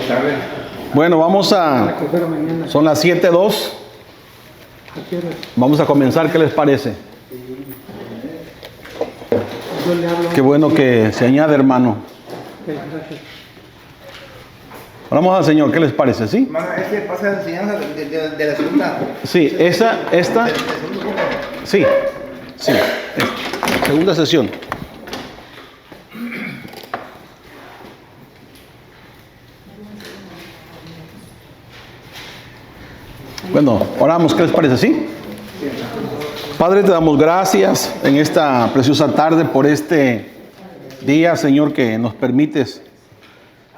tardes. Bueno, son las 7:02. Vamos a comenzar, ¿qué les parece? Qué bueno que se añade, hermano. Oramos al Señor, ¿qué les parece? ¿Sí? Hermano, ese pasa la enseñanza de la segunda. Sí, esta. Sí, segunda sesión. Bueno, oramos, ¿qué les parece? ¿Sí? Padre, te damos gracias en esta preciosa tarde por este día, Señor, que nos permites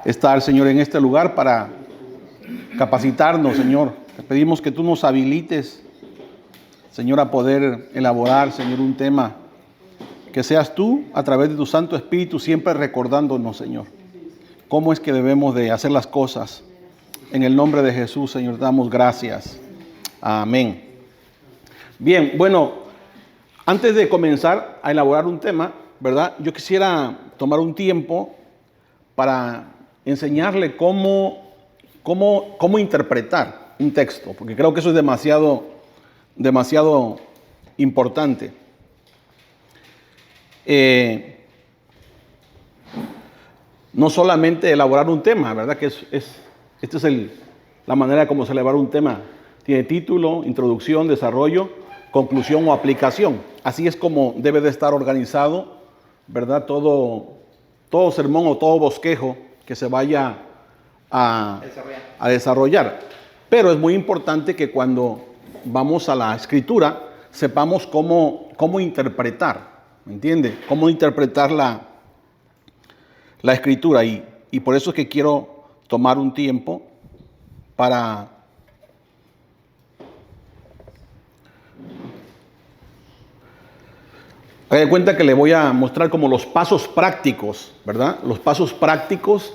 estar, Señor, en este lugar para capacitarnos, Señor. Te pedimos que tú nos habilites, Señor, a poder elaborar, Señor, un tema. Que seas tú, a través de tu Santo Espíritu, siempre recordándonos, Señor, cómo es que debemos de hacer las cosas. En el nombre de Jesús, Señor, te damos gracias. Amén. Bien, bueno, antes de comenzar a elaborar un tema, ¿verdad? Yo quisiera tomar un tiempo para enseñarle cómo interpretar un texto, porque creo que eso es demasiado importante. No solamente elaborar un tema, ¿verdad? Que esta es la manera como se elabora un tema. Tiene título, introducción, desarrollo, conclusión o aplicación. Así es como debe de estar organizado, ¿verdad? Todo sermón o todo bosquejo que se vaya a desarrollar. Pero es muy importante que cuando vamos a la escritura sepamos cómo interpretar, ¿me entiende? Cómo interpretar la escritura. Y por eso es que quiero tomar un tiempo para haga de cuenta que le voy a mostrar como los pasos prácticos, ¿verdad? Los pasos prácticos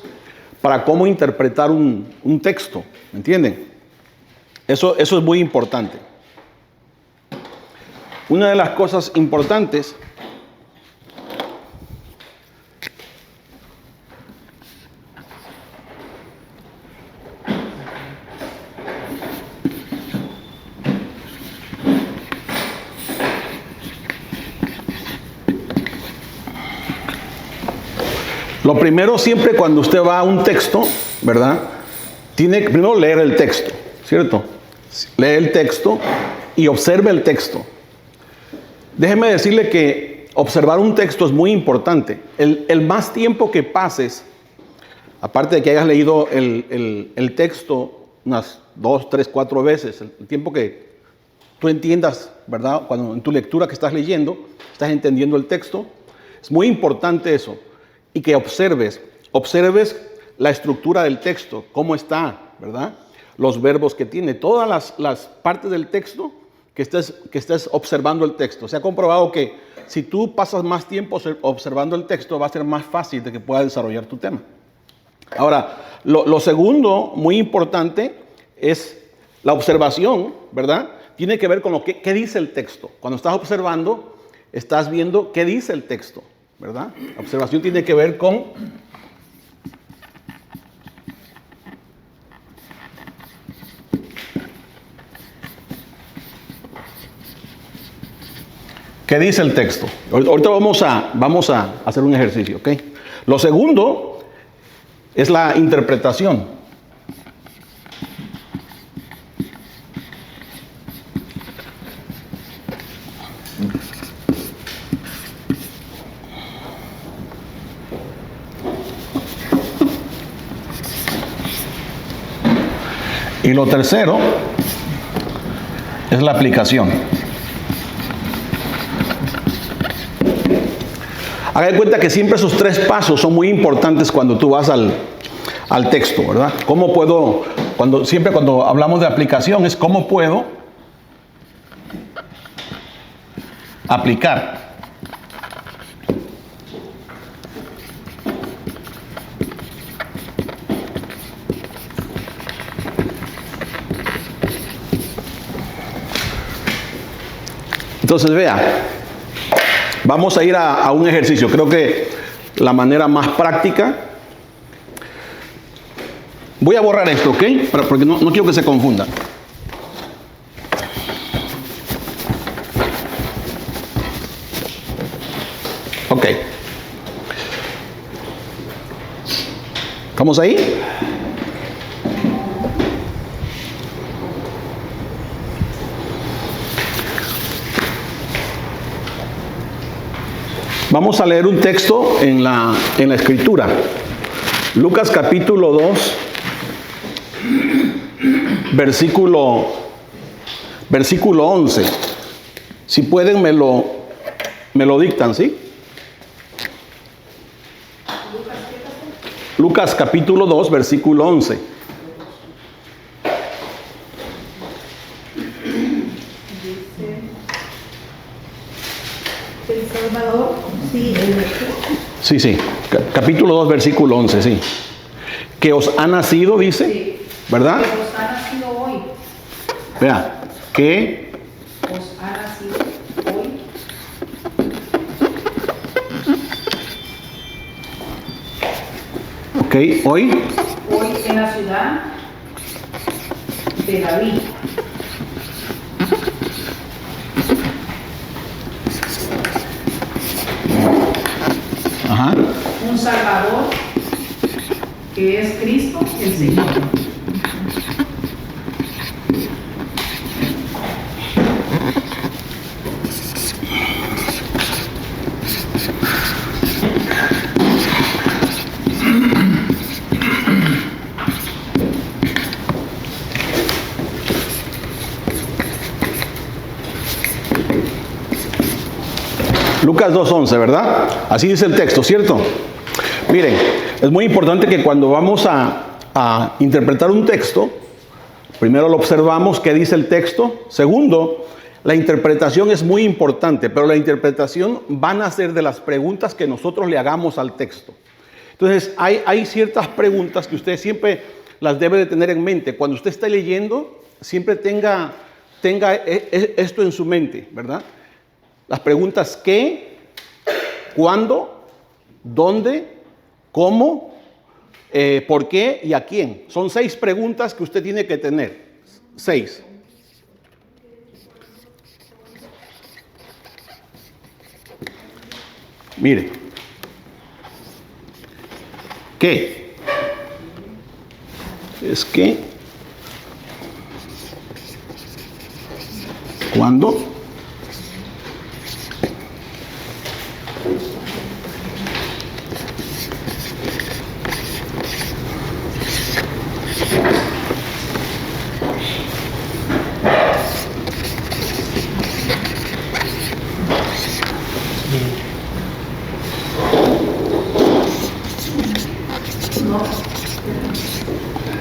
para cómo interpretar un texto, ¿me entienden? Eso es muy importante. Una de las cosas importantes lo primero, siempre cuando usted va a un texto, ¿verdad? Tiene que primero leer el texto, ¿cierto? Lee el texto y observe el texto. Déjeme decirle que observar un texto es muy importante. El más tiempo que pases, aparte de que hayas leído el texto unas 2, 3, 4 veces, el tiempo que tú entiendas, ¿verdad? Cuando en tu lectura que estás leyendo, estás entendiendo el texto, es muy importante eso. Y que observes la estructura del texto, cómo está, ¿verdad? Los verbos que tiene, todas las partes del texto que estés observando el texto. Se ha comprobado que si tú pasas más tiempo observando el texto, va a ser más fácil de que puedas desarrollar tu tema. Ahora, lo segundo, muy importante, es la observación, ¿verdad? Tiene que ver con qué dice el texto. Cuando estás observando, estás viendo qué dice el texto, ¿verdad? La observación tiene que ver con qué dice el texto. Ahorita vamos a hacer un ejercicio, ¿ok? Lo segundo es la interpretación. Y lo tercero es la aplicación. Haga de cuenta que siempre esos 3 pasos son muy importantes cuando tú vas al texto, ¿verdad? ¿Cómo puedo, siempre cuando hablamos de aplicación, es cómo puedo aplicar? Entonces, vea, vamos a ir a un ejercicio. Creo que la manera más práctica Voy a borrar esto, ¿ok? Porque no quiero que se confunda. Ok. ¿Estamos ahí? Vamos a leer un texto en la Escritura. Lucas capítulo 2, versículo 11. Si pueden me lo dictan, ¿sí? Lucas capítulo 2, versículo 11. El Salvador, sí, Sí. Capítulo 2, versículo 11, sí. Que os ha nacido, dice, sí, ¿verdad? que os ha nacido hoy, Vea, que os ha nacido hoy, ok, hoy, hoy en la ciudad de David, ajá, un Salvador que es Cristo el Señor. Lucas 2:11, ¿verdad? Así dice el texto, ¿cierto? Miren, es muy importante que cuando vamos a interpretar un texto, primero lo observamos, qué dice el texto. Segundo, la interpretación es muy importante, pero la interpretación van a ser de las preguntas que nosotros le hagamos al texto. Entonces, hay ciertas preguntas que usted siempre las debe de tener en mente. Cuando usted esté leyendo, siempre tenga esto en su mente, ¿verdad? Las preguntas ¿qué?, ¿cuándo?, ¿dónde?, ¿cómo?, ¿por qué? Y ¿a quién? Son 6 preguntas que usted tiene que tener. 6. Mire. ¿Qué? Es que. ¿Cuándo? No,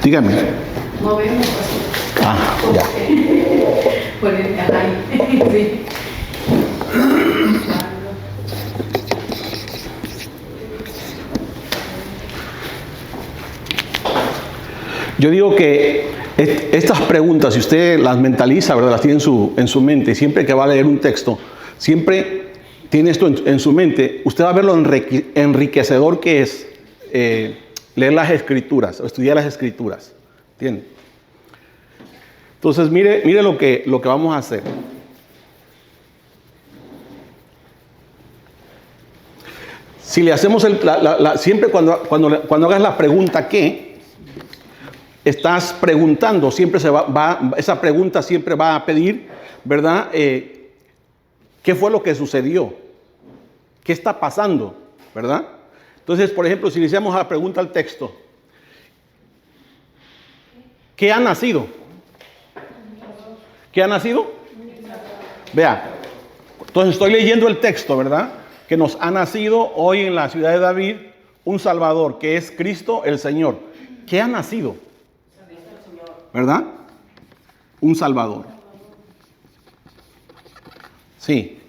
Dígame. no vemos Ah, ya. por el canal. Sí. Yo digo que estas preguntas, si usted las mentaliza, ¿verdad?, las tiene en su mente, y siempre que va a leer un texto, siempre tiene esto en su mente, usted va a ver lo enriquecedor que es leer las Escrituras, o estudiar las Escrituras. ¿Entiende? Entonces, mire lo que vamos a hacer. Si le hacemos siempre cuando hagas la pregunta ¿qué?, estás preguntando, siempre esa pregunta siempre va a pedir, ¿verdad? ¿Qué fue lo que sucedió? ¿Qué está pasando? ¿Verdad? Entonces, por ejemplo, si iniciamos la pregunta al texto, ¿qué ha nacido? ¿Qué ha nacido? Vea, entonces estoy leyendo el texto, ¿verdad? Que nos ha nacido hoy en la ciudad de David un Salvador, que es Cristo el Señor. ¿Qué ha nacido? ¿Verdad? Un Salvador. Sí.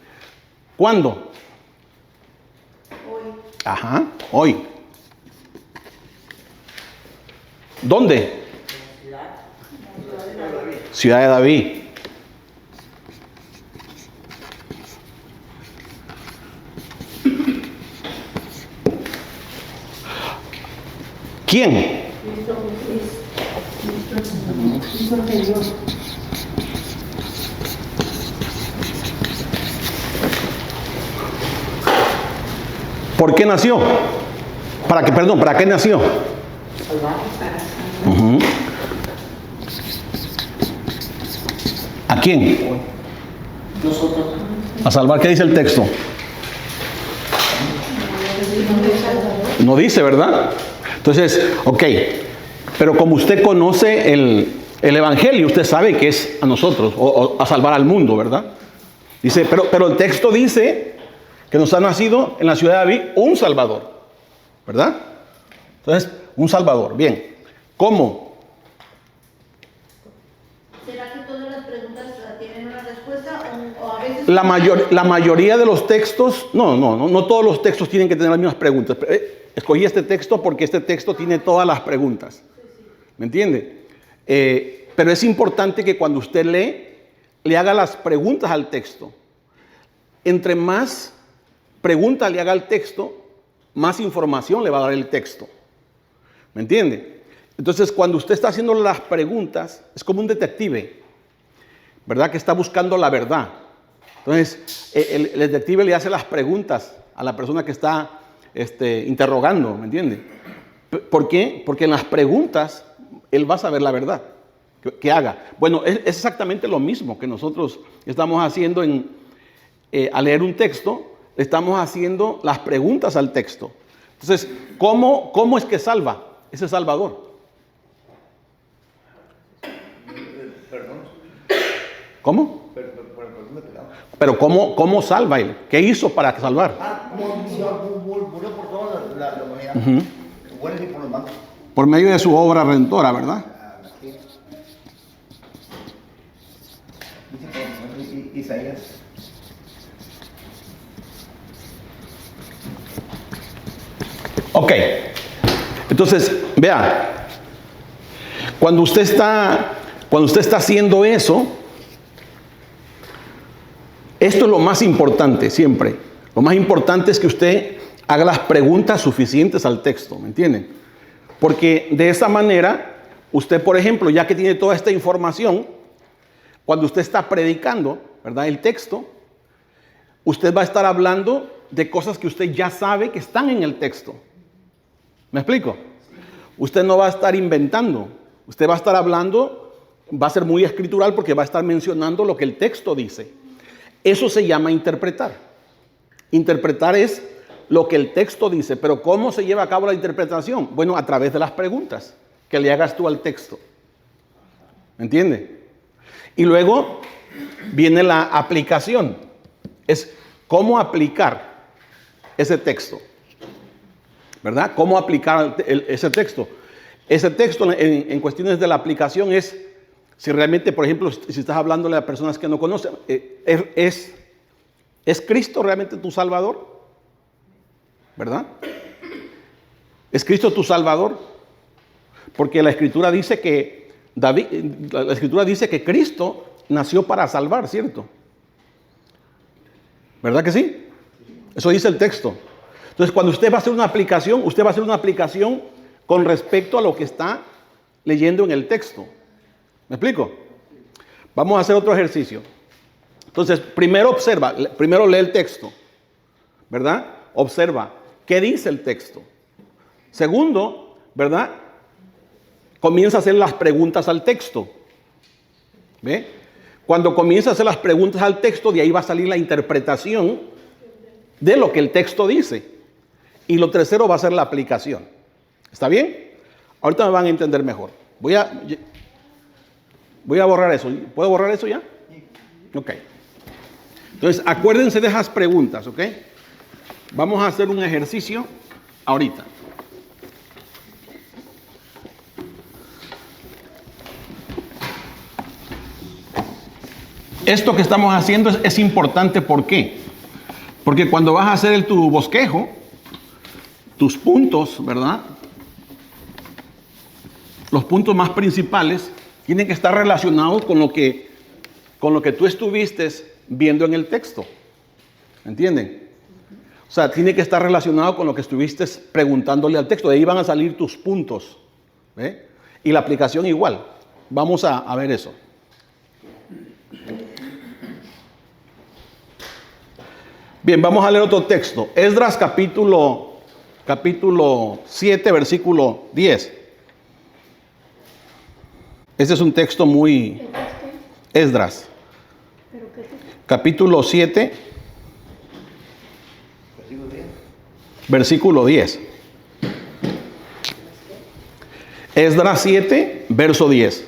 ¿Cuándo? Hoy, Ajá, hoy. ¿Dónde? Ciudad de David. ¿Quién? Cristo ¿Por qué nació? ¿Para qué nació? Uh-huh. ¿A quién? Nosotros. A salvar. ¿Qué dice el texto? No dice, ¿verdad? Entonces, ok. Pero como usted conoce el Evangelio, usted sabe que es a nosotros, o a salvar al mundo, ¿verdad? Dice, pero el texto dice que nos ha nacido en la ciudad de David un Salvador, ¿verdad? Entonces, un Salvador. Bien. ¿Cómo? ¿Será que todas las preguntas tienen una respuesta o a veces... La mayoría de los textos, no todos los textos tienen que tener las mismas preguntas. Escogí este texto porque este texto tiene todas las preguntas. ¿Me entiende? Pero es importante que cuando usted lee, le haga las preguntas al texto. Entre más preguntas le haga al texto, más información le va a dar el texto. ¿Me entiende? Entonces, cuando usted está haciendo las preguntas, es como un detective, ¿verdad? Que está buscando la verdad. Entonces, el detective le hace las preguntas a la persona que está interrogando, ¿me entiende? ¿Por qué? Porque en las preguntas él va a saber la verdad que haga. Bueno, es exactamente lo mismo que nosotros estamos haciendo al leer un texto. Estamos haciendo las preguntas al texto. Entonces, ¿cómo es que salva ese Salvador? Perdón. ¿Cómo? Perdón, perdón. Pero ¿cómo salva él? ¿Qué hizo para salvar? Como murió por toda la humanidad. Uh-huh. Bueno, y por los malos. Por medio de su obra redentora, ¿verdad? Sí. Dice Isaías. Ok. Entonces, vea. Cuando usted está haciendo eso, esto es lo más importante siempre. Lo más importante es que usted haga las preguntas suficientes al texto, ¿me entienden? Porque de esa manera, usted, por ejemplo, ya que tiene toda esta información, cuando usted está predicando, ¿verdad? El texto, usted va a estar hablando de cosas que usted ya sabe que están en el texto. ¿Me explico? Usted no va a estar inventando. Usted va a estar hablando, va a ser muy escritural porque va a estar mencionando lo que el texto dice. Eso se llama interpretar. Interpretar es lo que el texto dice. Pero ¿cómo se lleva a cabo la interpretación? Bueno, a través de las preguntas que le hagas tú al texto. ¿Me entiende? Y luego viene la aplicación. Es cómo aplicar ese texto. ¿Verdad? ¿Cómo aplicar ese texto? Ese texto en cuestiones de la aplicación es, si realmente, por ejemplo, si estás hablándole a personas que no conocen, ¿es Cristo realmente tu Salvador? ¿Verdad? ¿Es Cristo tu Salvador? Porque la Escritura dice que la Escritura dice que Cristo nació para salvar, ¿cierto? ¿Verdad que sí? Eso dice el texto. Entonces, cuando usted va a hacer una aplicación, usted va a hacer una aplicación con respecto a lo que está leyendo en el texto. ¿Me explico? Vamos a hacer otro ejercicio. Entonces, primero observa, primero lee el texto, ¿verdad? Observa, ¿qué dice el texto? Segundo, ¿verdad? Comienza a hacer las preguntas al texto. ¿Ve? Cuando comienza a hacer las preguntas al texto, de ahí va a salir la interpretación de lo que el texto dice. Y lo tercero va a ser la aplicación. ¿Está bien? Ahorita me van a entender mejor. Voy a borrar eso. ¿Puedo borrar eso ya? Ok. Entonces, acuérdense de esas preguntas, ¿ok? Vamos a hacer un ejercicio ahorita. Esto que estamos haciendo es importante. ¿Por qué? Porque cuando vas a hacer tu bosquejo, tus puntos, ¿verdad? Los puntos más principales tienen que estar relacionados con lo que tú estuviste viendo en el texto. ¿Entienden? O sea, tiene que estar relacionado con lo que estuviste preguntándole al texto. De ahí van a salir tus puntos. ¿Ve? y la aplicación igual. Vamos a ver eso. Bien, vamos a leer otro texto. Esdras capítulo 7, versículo 10. Este es un texto muy... Esdras. Capítulo 7, versículo 10. Esdras 7, verso 10.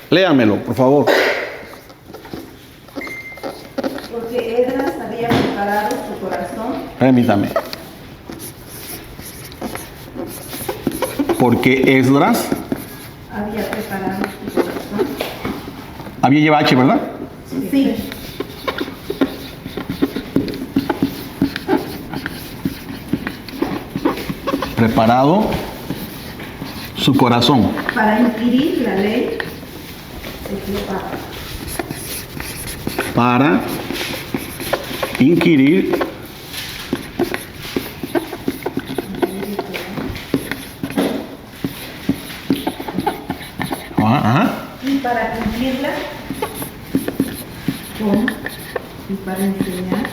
Léamelo, por favor. Porque Esdras había preparado su corazón. Permítame. Porque Esdras Había preparado su corazón. había llevado H, ¿verdad? Sí. Preparado su corazón Para inquirir la ley de Jehová. para inquirir Y para cumplirla con y para enseñar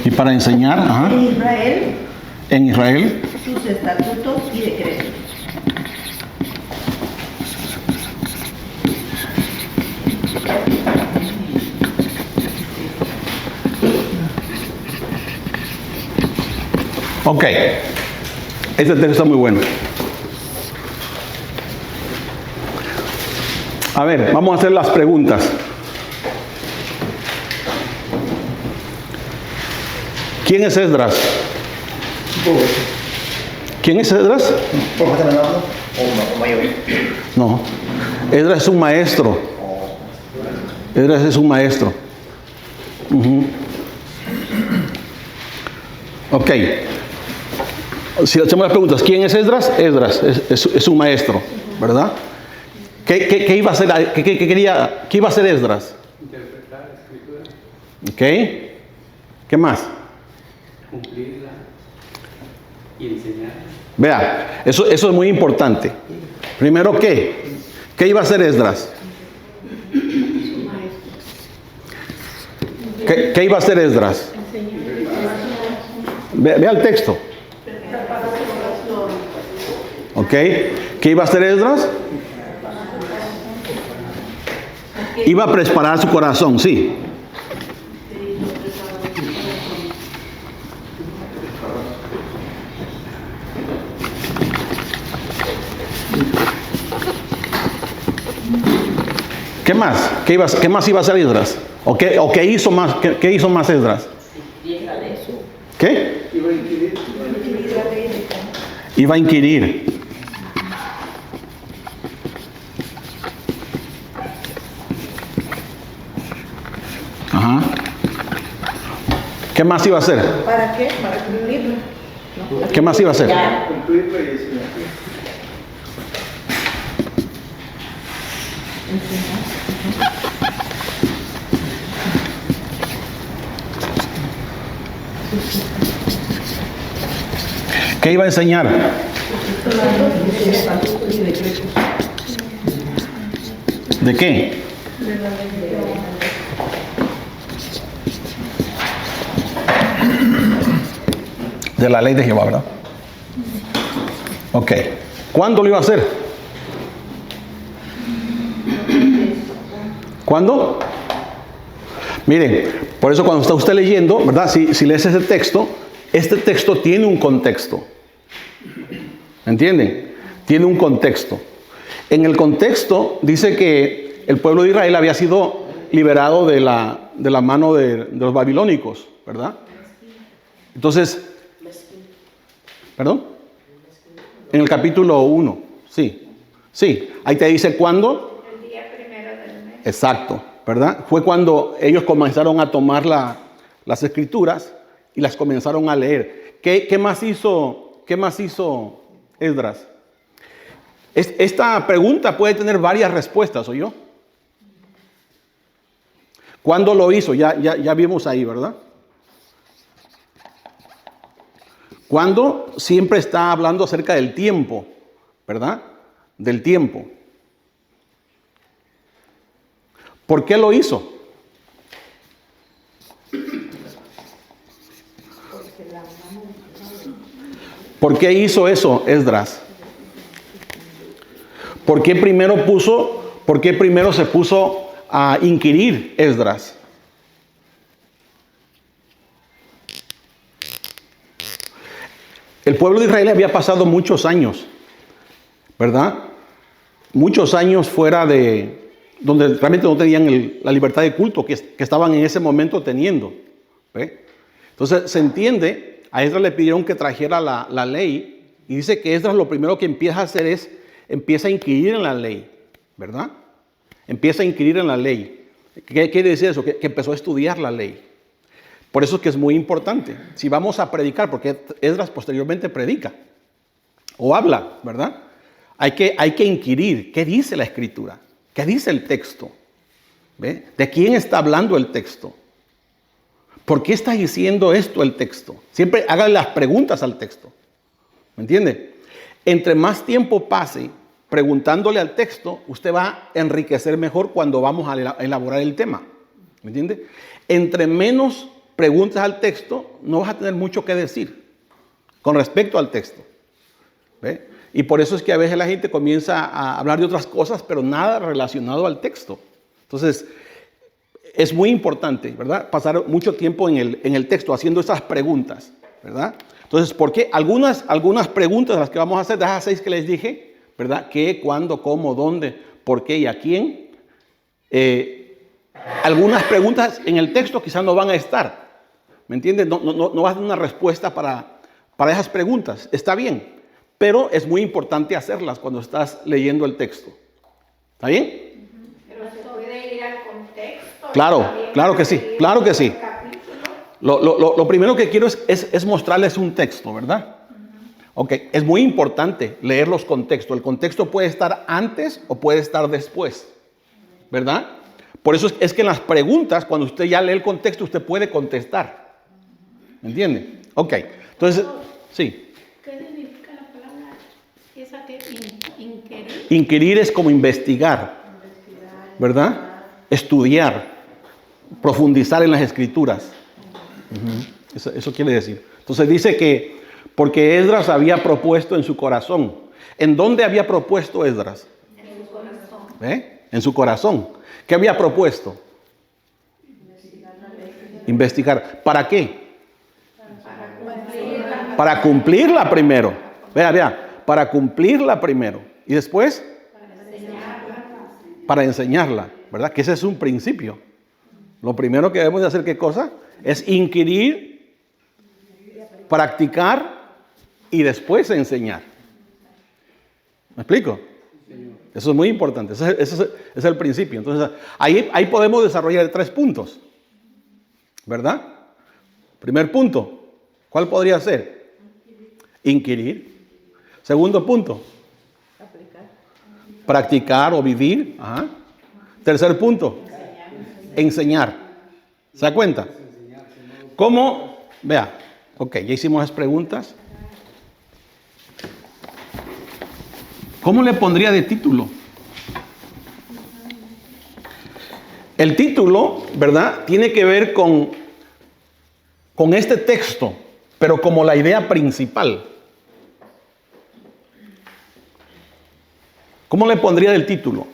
y para enseñar en Israel en Israel sus estatutos y decretos. Ok, este texto está muy bueno. A ver, vamos a hacer las preguntas. ¿Quién es Esdras? ¿Quién es Esdras? ¿Profeta menor o mayor? No, Esdras es un maestro. Esdras es un maestro. Ujú. Ok. Si hacemos las preguntas, ¿quién es Esdras? Esdras es un maestro, ¿verdad? ¿Qué iba a hacer? ¿Qué iba a hacer Esdras? Interpretar la escritura, Ok. ¿Qué más? cumplirla y enseñarla. Vea, eso es muy importante. Primero, ¿qué? ¿Qué iba a hacer Esdras? ¿Qué iba a hacer Esdras? Vea el texto. ¿Ok? ¿Qué iba a hacer Esdras? Iba a preparar su corazón, sí. ¿Qué más? ¿Qué más iba a hacer Esdras? ¿O qué hizo más? ¿Qué hizo más Esdras? ¿Qué? Iba a inquirir. Ajá. ¿Qué más iba a hacer? ¿Para qué? Para cumplirlo. ¿Qué más iba a hacer? Cumplirlo y enseñar. ¿Qué iba a enseñar? ¿De qué? De la ley de Jehová, ¿verdad? Ok. ¿Cuándo lo iba a hacer? ¿Cuándo? Miren, por eso cuando está usted leyendo, ¿verdad? Si lees ese texto, este texto tiene un contexto. ¿Entienden? Tiene un contexto. En el contexto dice que el pueblo de Israel había sido liberado de la mano de los babilónicos, ¿verdad? Entonces, ¿perdón? En el capítulo 1, sí. Sí, ahí te dice cuándo. El día primero del mes. Exacto, ¿verdad? Fue cuando ellos comenzaron a tomar las escrituras y las comenzaron a leer. ¿Qué más hizo Esdras? Esta pregunta puede tener varias respuestas, ¿oyó? ¿Cuándo lo hizo? Ya vimos ahí, ¿verdad? ¿Cuándo? Siempre está hablando acerca del tiempo, ¿verdad? Del tiempo. ¿Por qué lo hizo? ¿Por qué hizo eso, Esdras? ¿Por qué primero se puso a inquirir Esdras? El pueblo de Israel había pasado muchos años, ¿verdad? Muchos años fuera de donde realmente no tenían la libertad de culto que estaban en ese momento teniendo. ¿Ve? Entonces se entiende, a Esdras le pidieron que trajera la ley y dice que Esdras lo primero que empieza a hacer es, empieza a inquirir en la ley, ¿verdad? Empieza a inquirir en la ley. ¿Qué quiere decir eso? Que empezó a estudiar la ley. Por eso es que es muy importante. Si vamos a predicar, porque Esdras posteriormente predica o habla, ¿verdad? Hay que inquirir. ¿Qué dice la Escritura? ¿Qué dice el texto? ¿Ve? ¿De quién está hablando el texto? ¿Por qué está diciendo esto el texto? Siempre háganle las preguntas al texto. ¿Me entiende? Entre más tiempo pase preguntándole al texto, usted va a enriquecer mejor cuando vamos a elaborar el tema. ¿Me entiende? Entre menos preguntas al texto, no vas a tener mucho que decir con respecto al texto. ¿Ve? Y por eso es que a veces la gente comienza a hablar de otras cosas, pero nada relacionado al texto. Entonces, es muy importante, ¿verdad? Pasar mucho tiempo en el texto haciendo esas preguntas, ¿verdad? Entonces, ¿por qué? Algunas preguntas de las que vamos a hacer, de esas 6 que les dije, ¿verdad? ¿Qué, cuándo, cómo, dónde, por qué y a quién? Algunas preguntas en el texto quizás no van a estar. ¿Me entiendes? No vas a dar una respuesta para esas preguntas. Está bien, pero es muy importante hacerlas cuando estás leyendo el texto. ¿Está bien? Pero se puede ir al contexto. Claro que sí, claro que sí. Lo primero que quiero es mostrarles un texto, ¿verdad? Ok, es muy importante leer los contextos. El contexto puede estar antes o puede estar después, ¿verdad? Por eso es que en las preguntas, cuando usted ya lee el contexto, usted puede contestar. ¿Me entiende? Ok, entonces, sí. ¿Qué significa la palabra esa que inquirir? Inquirir es como investigar, ¿verdad? Estudiar, profundizar en las escrituras. Eso quiere decir. Entonces dice que porque Esdras había propuesto en su corazón. ¿En dónde había propuesto Esdras? En su corazón. En su corazón. ¿Qué había propuesto? Investigar. ¿Para qué? Para cumplirla primero. Vea. Para cumplirla primero. Y después, para enseñarla. ¿Verdad? Que ese es un principio. Lo primero que debemos de hacer, ¿qué cosa? Es inquirir, practicar y después enseñar. ¿Me explico? Eso es muy importante. Ese es el principio. Entonces, ahí podemos desarrollar 3 puntos. ¿Verdad? Primer punto. ¿Cuál podría ser? Inquirir. Segundo punto. Practicar o vivir. Ajá. Tercer punto. Enseñar. ¿Se da cuenta? ¿Cómo? Vea. Ok, ya hicimos las preguntas. ¿Cómo le pondría de título? El título, ¿verdad? Tiene que ver con este texto, pero como la idea principal. ¿Cómo le pondría del título?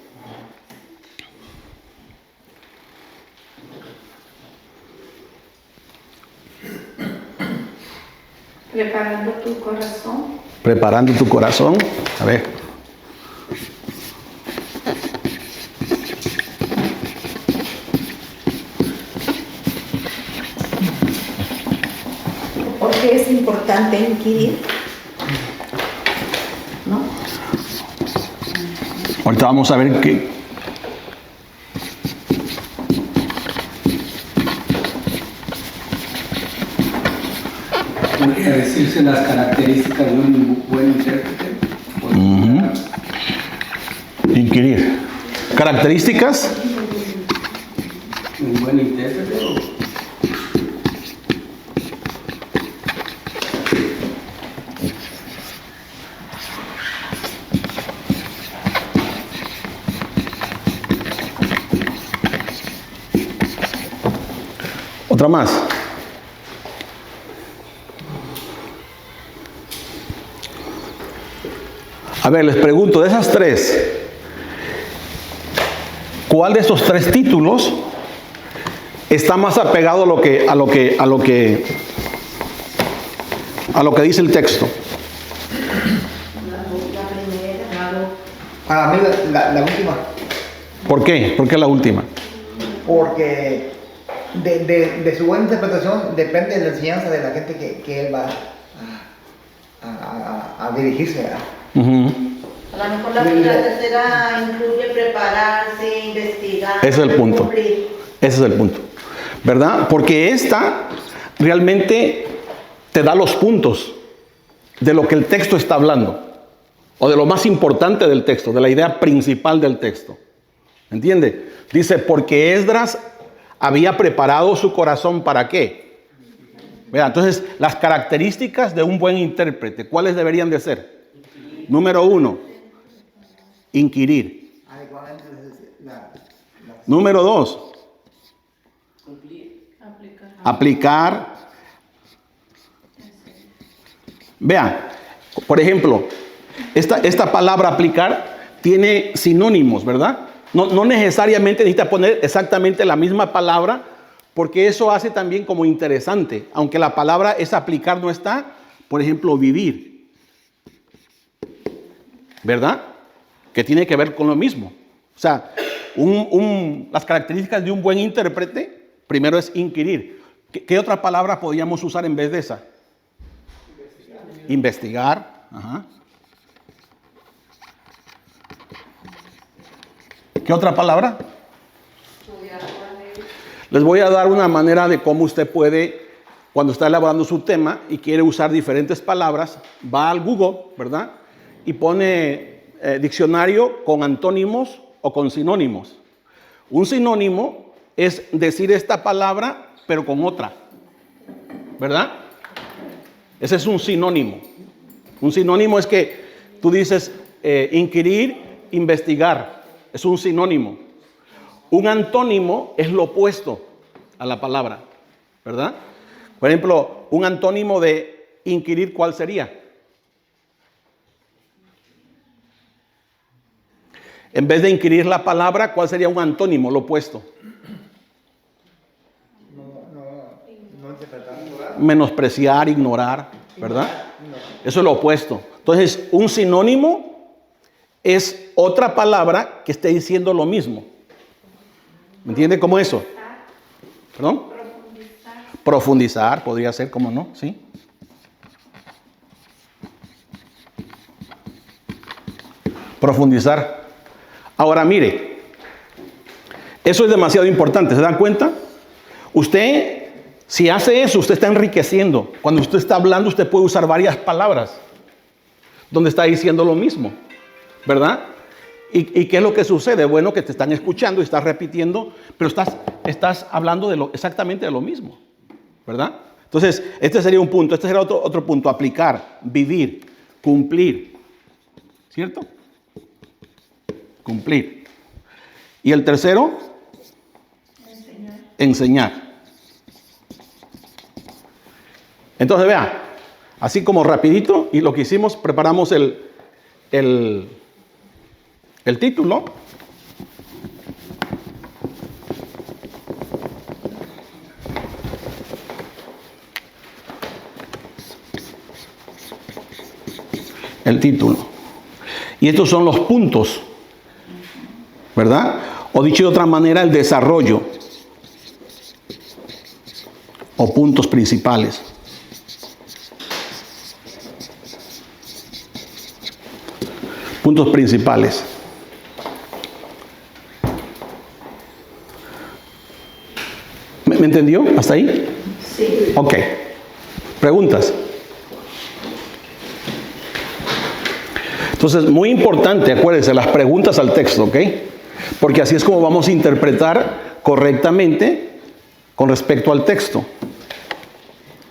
Preparando tu corazón. Preparando tu corazón. A ver. ¿Por qué es importante inquirir? ¿No? Ahorita vamos a ver qué. Podría decirse las características de un buen intérprete. Inquirir. Características. un buen intérprete. Otra más. A ver, les pregunto, de esas tres, ¿cuál de estos tres títulos está más apegado a lo que dice el texto? Para mí la última. ¿Por qué? ¿Por qué la última? Porque de su buena interpretación depende de la enseñanza de la gente que él va a dirigirse a. Uh-huh. A lo mejor la tercera incluye prepararse, investigar. Ese es el punto. cumplir. Ese es el punto. ¿Verdad? Porque esta realmente te da los puntos de lo que el texto está hablando. O de lo más importante del texto, de la idea principal del texto. ¿Entiende? Dice, porque Esdras había preparado su corazón ¿para qué? Vea, entonces, las características de un buen intérprete, ¿cuáles deberían de ser? Número 1, inquirir. Número 2, aplicar. Vea, por ejemplo, esta palabra aplicar tiene sinónimos, ¿verdad? No necesariamente necesita poner exactamente la misma palabra, porque eso hace también como interesante. Aunque la palabra es aplicar no está, por ejemplo, vivir, ¿verdad? Que tiene que ver con lo mismo. O sea, las características de un buen intérprete, primero es inquirir. ¿Qué otra palabra podríamos usar en vez de esa? Investigar. Ajá. ¿Qué otra palabra? Les voy a dar una manera de cómo usted puede, cuando está elaborando su tema y quiere usar diferentes palabras, va al Google, ¿verdad? Y pone diccionario con antónimos o con sinónimos. Un sinónimo es decir esta palabra, pero con otra, ¿verdad? Ese es un sinónimo. Un sinónimo es que tú dices inquirir, investigar. Es un sinónimo. Un antónimo es lo opuesto a la palabra, ¿verdad? Por ejemplo, un antónimo de inquirir, ¿cuál sería? En vez de inquirir la palabra, ¿cuál sería un antónimo, lo opuesto? No interpretar. Menospreciar, ignorar, ¿verdad? Eso es lo opuesto. Entonces, un sinónimo es otra palabra que esté diciendo lo mismo. ¿Me entiende cómo eso? ¿Perdón? Profundizar podría ser, ¿cómo no? Sí. Profundizar. Ahora mire, eso es demasiado importante, ¿se dan cuenta? Usted, si hace eso, usted está enriqueciendo. Cuando usted está hablando, usted puede usar varias palabras donde está diciendo lo mismo, ¿verdad? ¿Y qué es lo que sucede? Bueno, que te están escuchando y estás repitiendo, pero estás hablando exactamente de lo mismo, ¿verdad? Entonces, este sería un punto. Este sería otro punto. Aplicar, vivir, cumplir. ¿Cierto? Cumplir. Y el tercero, enseñar. Entonces, vea, así como rapidito, y lo que hicimos, preparamos el título. El título. Y estos son los puntos, ¿verdad? O dicho de otra manera, el desarrollo o puntos principales. Puntos principales. ¿Me entendió? ¿Hasta ahí? Sí. Ok. ¿Preguntas? Entonces, muy importante, acuérdense, las preguntas al texto, ¿ok? Porque así es como vamos a interpretar correctamente con respecto al texto.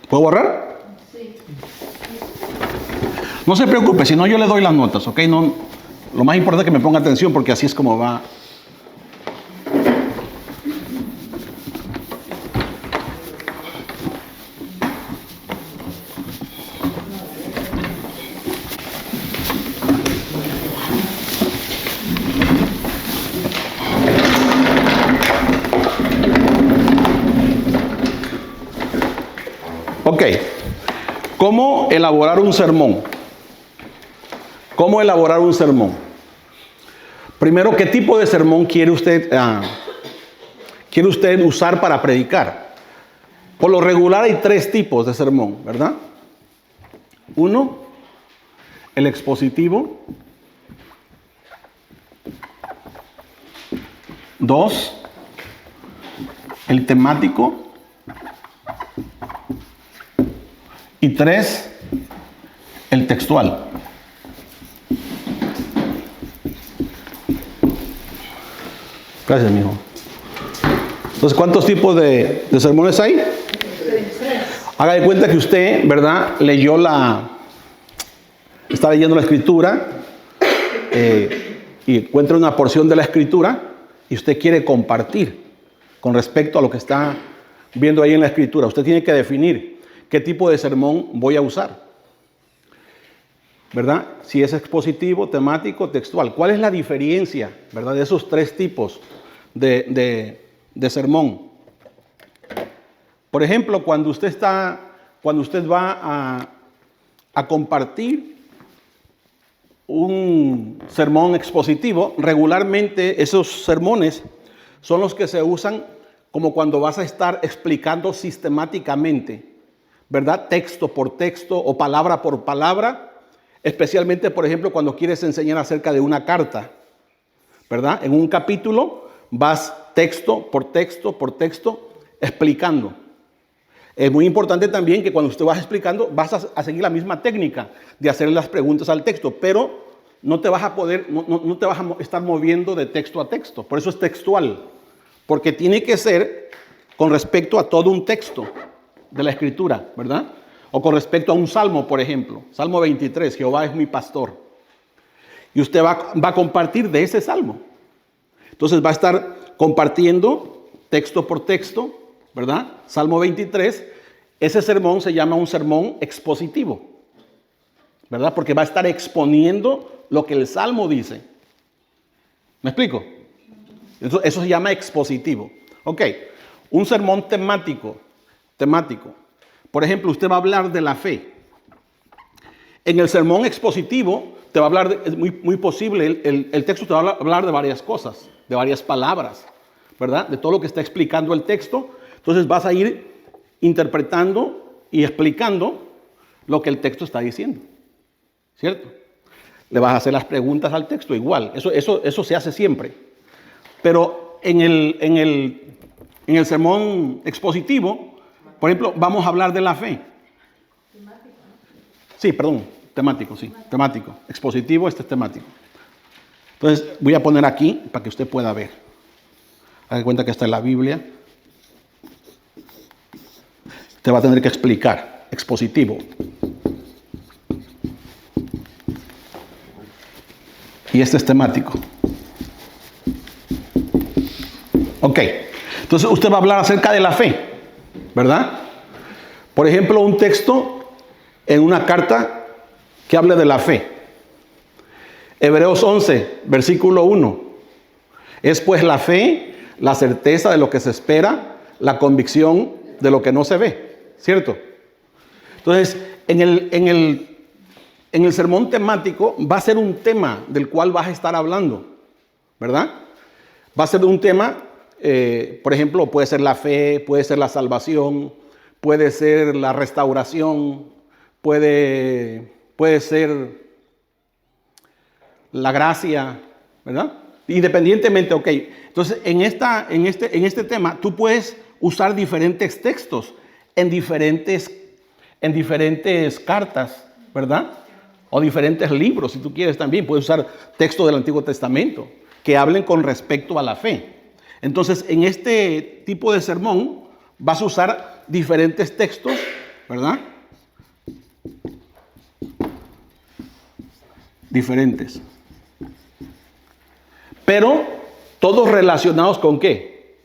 ¿Puedo borrar? Sí. No se preocupe, si no yo le doy las notas, ¿ok? No, lo más importante es que me ponga atención porque así es como va. Ok, ¿cómo elaborar un sermón? ¿Cómo elaborar un sermón? Primero, ¿qué tipo de sermón quiere usted usar para predicar? Por lo regular hay 3 tipos de sermón, ¿verdad? 1, el expositivo. 2, el temático. Y 3, el textual. Gracias, mijo. Entonces, ¿cuántos tipos de sermones hay? 3. Haga de cuenta que usted, ¿verdad? Está leyendo la escritura y encuentra una porción de la escritura y usted quiere compartir con respecto a lo que está viendo ahí en la escritura. Usted tiene que definir qué tipo de sermón voy a usar, ¿verdad? Si es expositivo, temático, textual. ¿Cuál es la diferencia, ¿verdad? De esos 3 tipos de sermón. Por ejemplo, cuando usted va a compartir un sermón expositivo, regularmente esos sermones son los que se usan como cuando vas a estar explicando sistemáticamente, ¿verdad? Texto por texto o palabra por palabra, especialmente, por ejemplo, cuando quieres enseñar acerca de una carta, ¿verdad? En un capítulo vas texto por texto por texto explicando. Es muy importante también que cuando usted va explicando vas a seguir la misma técnica de hacer las preguntas al texto, pero no te vas a estar moviendo de texto a texto. Por eso es textual, porque tiene que ser con respecto a todo un texto de la escritura, ¿verdad? O con respecto a un salmo, por ejemplo. Salmo 23, Jehová es mi pastor. Y usted va a compartir de ese salmo. Entonces va a estar compartiendo texto por texto, ¿verdad? Salmo 23. Ese sermón se llama un sermón expositivo, ¿verdad? Porque va a estar exponiendo lo que el salmo dice. ¿Me explico? Eso se llama expositivo. Ok, un sermón temático. Por ejemplo, usted va a hablar de la fe. En el sermón expositivo te va a hablar, es muy posible, el texto te va a hablar de varias cosas, de varias palabras, ¿verdad? De todo lo que está explicando el texto. Entonces vas a ir interpretando y explicando lo que el texto está diciendo, ¿cierto? Le vas a hacer las preguntas al texto igual, eso se hace siempre. Pero en el sermón expositivo, por ejemplo, vamos a hablar de la fe. Sí, perdón, temático, sí, temático. Expositivo, este es temático. Entonces, voy a poner aquí para que usted pueda ver. Haga cuenta que está en la Biblia. Te va a tener que explicar. Expositivo. Y este es temático. Ok. Entonces, usted va a hablar acerca de la fe, ¿verdad? Por ejemplo, un texto en una carta que hable de la fe. Hebreos 11, versículo 1. Es pues la fe, la certeza de lo que se espera, la convicción de lo que no se ve, ¿cierto? Entonces, en el sermón temático va a ser un tema del cual vas a estar hablando, ¿verdad? Va a ser un tema, por ejemplo, puede ser la fe, puede ser la salvación, puede ser la restauración, puede ser la gracia, ¿verdad? Independientemente, ok. Entonces, en este tema, tú puedes usar diferentes textos en diferentes cartas, ¿verdad? O diferentes libros, si tú quieres también. Puedes usar textos del Antiguo Testamento que hablen con respecto a la fe. Entonces, en este tipo de sermón vas a usar diferentes textos, ¿verdad? Diferentes. Pero todos relacionados ¿con qué?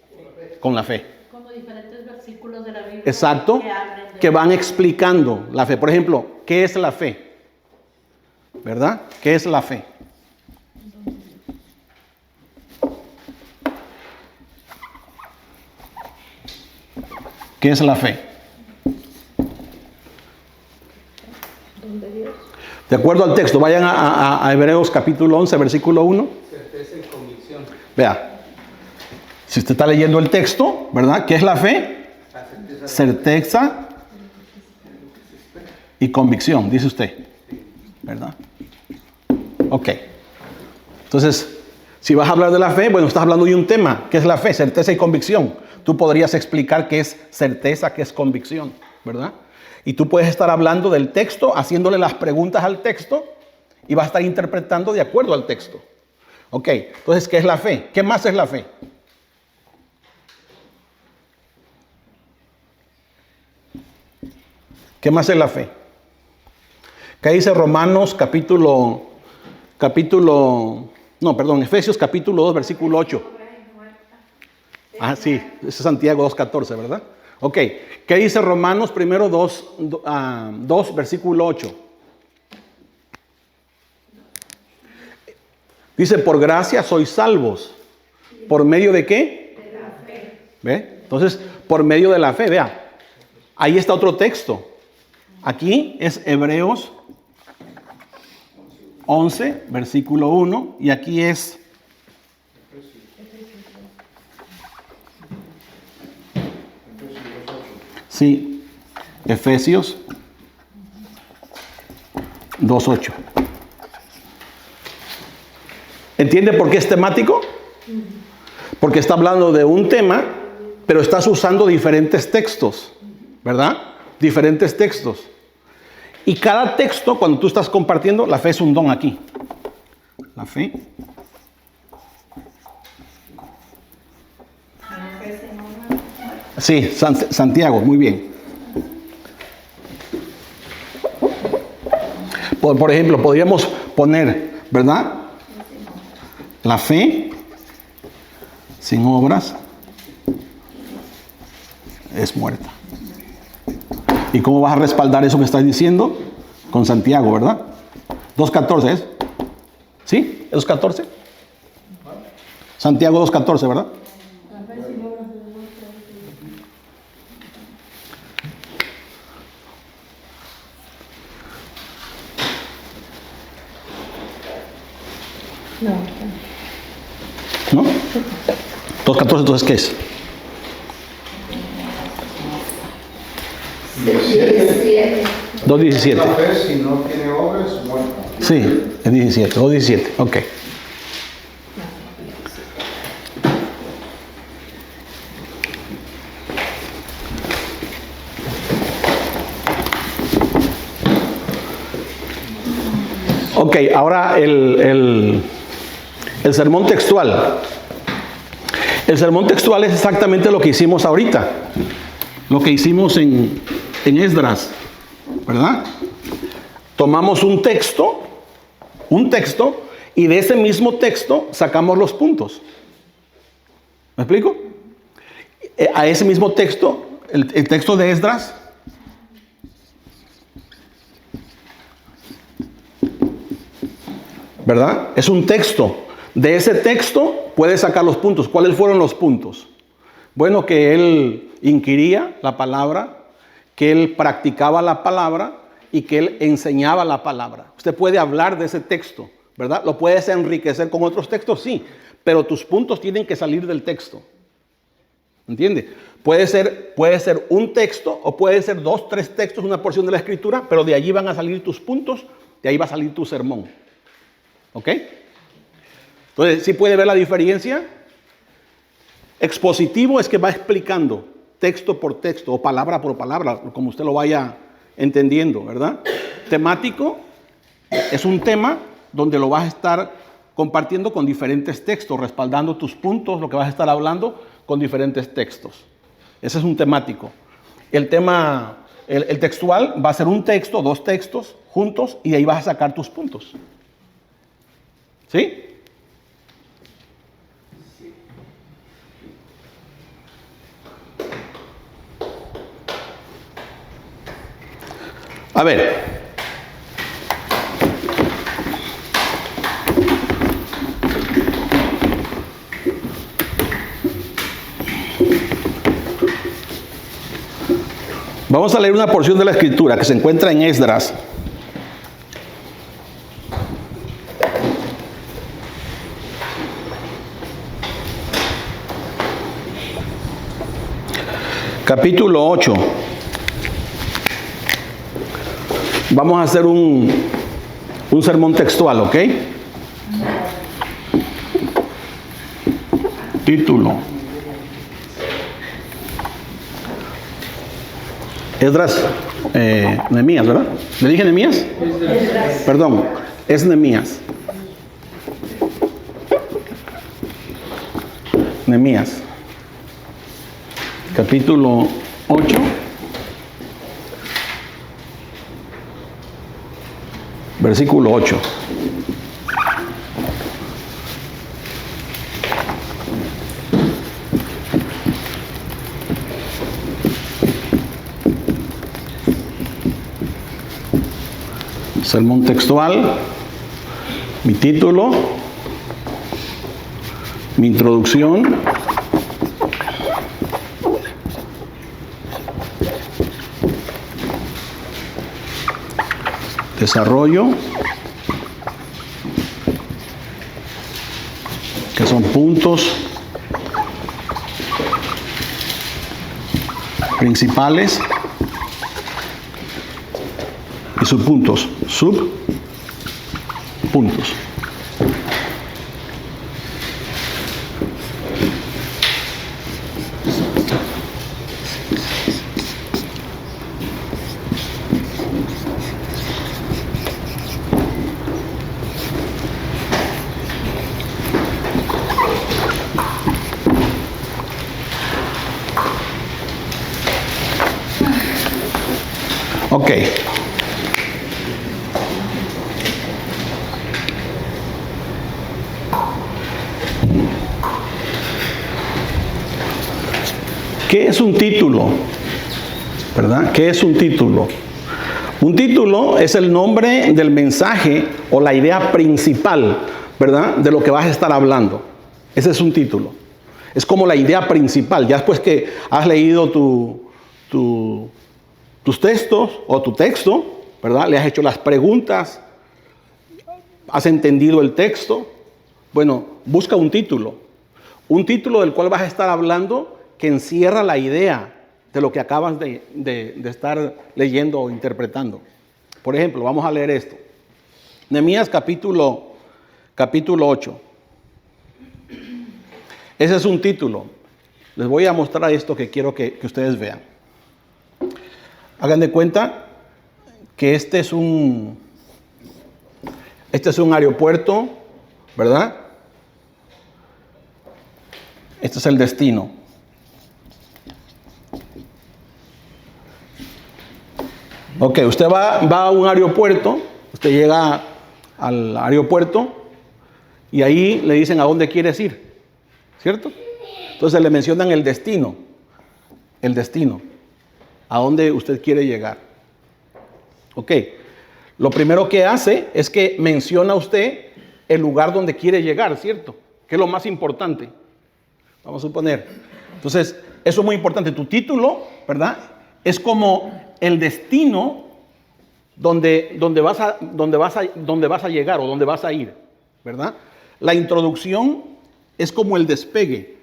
Con la fe. Como diferentes versículos de la Biblia. Exacto. Que hablen de Que van explicando la fe. Por ejemplo, ¿qué es la fe? ¿Verdad? ¿Qué es la fe? ¿Qué es la fe? De acuerdo al texto, vayan a Hebreos capítulo 11, versículo 1. Certeza y convicción. Vea, si usted está leyendo el texto, ¿verdad? ¿Qué es la fe? Certeza y convicción, dice usted, ¿verdad? Ok. Entonces, si vas a hablar de la fe, bueno, estás hablando de un tema. ¿Qué es la fe? Certeza y convicción. Tú podrías explicar qué es certeza, qué es convicción, ¿verdad? Y tú puedes estar hablando del texto, haciéndole las preguntas al texto y vas a estar interpretando de acuerdo al texto. Ok, entonces, ¿qué es la fe? ¿Qué más es la fe? ¿Qué más es la fe? ¿Qué dice Romanos Efesios capítulo 2, versículo 8? Ah, sí, es Santiago 2.14, ¿verdad? Ok, ¿qué dice Romanos 2, versículo 8? Dice, por gracia sois salvos. ¿Por medio de qué? De la fe. ¿Ve? Entonces, por medio de la fe, vea. Ahí está otro texto. Aquí es Hebreos 11, versículo 1. Y aquí es... Sí, Efesios 2.8. ¿Entiende por qué es temático? Porque está hablando de un tema, pero estás usando diferentes textos, ¿verdad? Diferentes textos. Y cada texto, cuando tú estás compartiendo, la fe es un don aquí. La fe. Sí, Santiago, muy bien. Por ejemplo, podríamos poner, ¿verdad? La fe sin obras es muerta. ¿Y cómo vas a respaldar eso que estás diciendo? Con Santiago, ¿verdad? 2.14 es. ¿Sí? ¿Es 2.14? Santiago 2.14, ¿verdad? ¿No? 2.14, entonces, ¿qué es? 2.17. La fe, si no tiene obras, es muerta. Sí, es 17, 2.17, ok. Ok, ahora el sermón textual. El sermón textual es exactamente lo que hicimos ahorita. Lo que hicimos en Esdras, ¿verdad? Tomamos un texto, y de ese mismo texto sacamos los puntos. ¿Me explico? A ese mismo texto, el texto de Esdras, ¿verdad? Es un texto. De ese texto puedes sacar los puntos. ¿Cuáles fueron los puntos? Bueno, que él inquiría la palabra, que él practicaba la palabra y que él enseñaba la palabra. Usted puede hablar de ese texto, ¿verdad? Lo puedes enriquecer con otros textos, sí, pero tus puntos tienen que salir del texto. ¿Entiende? Puede ser un texto o puede ser 2, 3 textos, una porción de la escritura, pero de allí van a salir tus puntos, de ahí va a salir tu sermón. ¿Ok? Entonces, ¿sí puede ver la diferencia? Expositivo es que va explicando texto por texto o palabra por palabra, como usted lo vaya entendiendo, ¿verdad? Temático es un tema donde lo vas a estar compartiendo con diferentes textos, respaldando tus puntos, lo que vas a estar hablando con diferentes textos. Ese es un temático. El tema, el textual va a ser un texto, 2 textos juntos y ahí vas a sacar tus puntos. ¿Sí? A ver. Vamos a leer una porción de la Escritura que se encuentra en Esdras. Capítulo 8. Vamos a hacer un sermón textual, ¿ok? Título. Esdras, Nehemías, ¿verdad? ¿Le dije Nehemías? Perdón, es Nehemías. Nehemías. Capítulo 8. Versículo 8. Sermón textual, mi título, mi introducción, desarrollo, que son puntos principales y subpuntos, subpuntos. Ok. ¿Qué es un título? ¿Verdad? ¿Qué es un título? Un título es el nombre del mensaje o la idea principal, ¿verdad? De lo que vas a estar hablando. Ese es un título. Es como la idea principal. Ya después que has leído tus textos o tu texto, ¿verdad? Le has hecho las preguntas, has entendido el texto. Bueno, busca un título del cual vas a estar hablando que encierra la idea de lo que acabas de estar leyendo o interpretando. Por ejemplo, vamos a leer esto. Nehemías capítulo 8. Ese es un título. Les voy a mostrar esto que quiero que ustedes vean. Hagan de cuenta que este es un aeropuerto, ¿verdad? Este es el destino. Ok, usted va a un aeropuerto, usted llega al aeropuerto y ahí le dicen a dónde quieres ir, ¿cierto? Entonces le mencionan el destino, a dónde usted quiere llegar. Ok, lo primero que hace es que menciona usted el lugar donde quiere llegar, ¿cierto? Que es lo más importante. Vamos a suponer. Entonces, eso es muy importante. Tu título, ¿verdad? Es como el destino donde vas a llegar o donde vas a ir, ¿verdad? La introducción es como el despegue,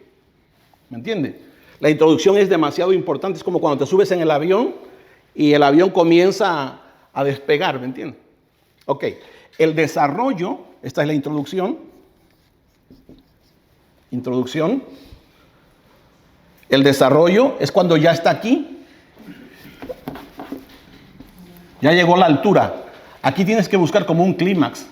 ¿me entiende? La introducción es demasiado importante, es como cuando te subes en el avión y el avión comienza a despegar, ¿me entiende? Ok, el desarrollo, esta es la introducción. El desarrollo es cuando ya está aquí. Ya llegó a la altura. Aquí tienes que buscar como un clímax.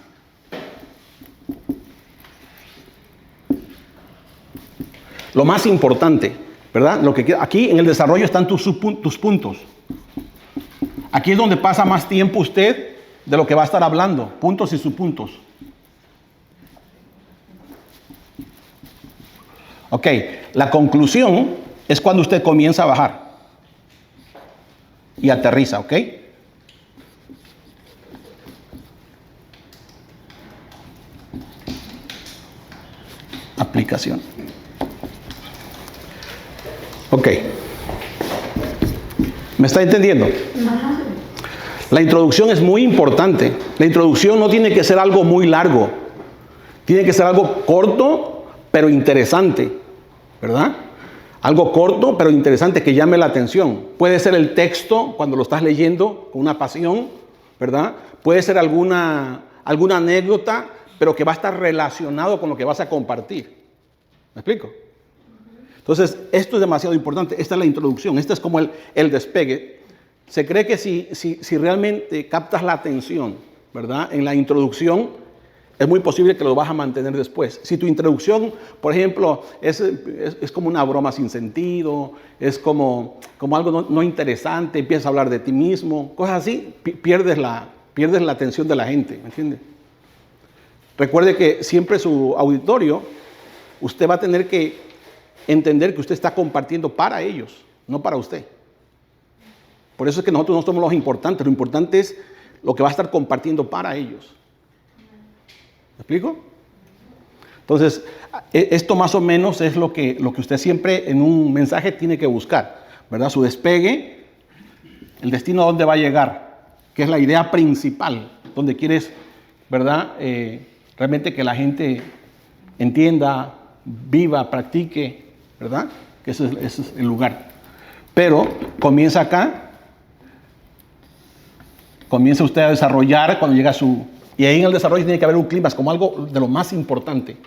lo más importante, ¿verdad? Aquí en el desarrollo están tus puntos. Aquí es donde pasa más tiempo usted de lo que va a estar hablando, puntos y subpuntos. Ok, la conclusión es cuando usted comienza a bajar y aterriza, ¿ok? Aplicación. Ok. ¿Me está entendiendo? La introducción es muy importante. La introducción no tiene que ser algo muy largo. Tiene que ser algo corto, pero interesante. ¿Verdad? Algo corto, pero interesante, que llame la atención. Puede ser el texto, cuando lo estás leyendo, con una pasión, ¿verdad? Puede ser alguna anécdota, pero que va a estar relacionado con lo que vas a compartir. ¿Me explico? Entonces, esto es demasiado importante. Esta es la introducción, este es como el despegue. Se cree que si realmente captas la atención, ¿verdad? En la introducción, es muy posible que lo vas a mantener después. Si tu introducción, por ejemplo, es como una broma sin sentido, es como algo no interesante, empiezas a hablar de ti mismo, cosas así, pierdes la atención de la gente, ¿me entiendes? Recuerde que siempre su auditorio, usted va a tener que entender que usted está compartiendo para ellos, no para usted. Por eso es que nosotros no somos los importantes, lo importante es lo que va a estar compartiendo para ellos. ¿Me explico? Entonces, esto más o menos es lo que usted siempre en un mensaje tiene que buscar, ¿verdad? Su despegue, el destino a dónde va a llegar, que es la idea principal, donde quieres, ¿verdad? Realmente que la gente entienda, viva, practique, ¿verdad? Que ese es el lugar. Pero comienza acá, comienza usted a desarrollar cuando llega y ahí en el desarrollo tiene que haber un clímax como algo de lo más importante.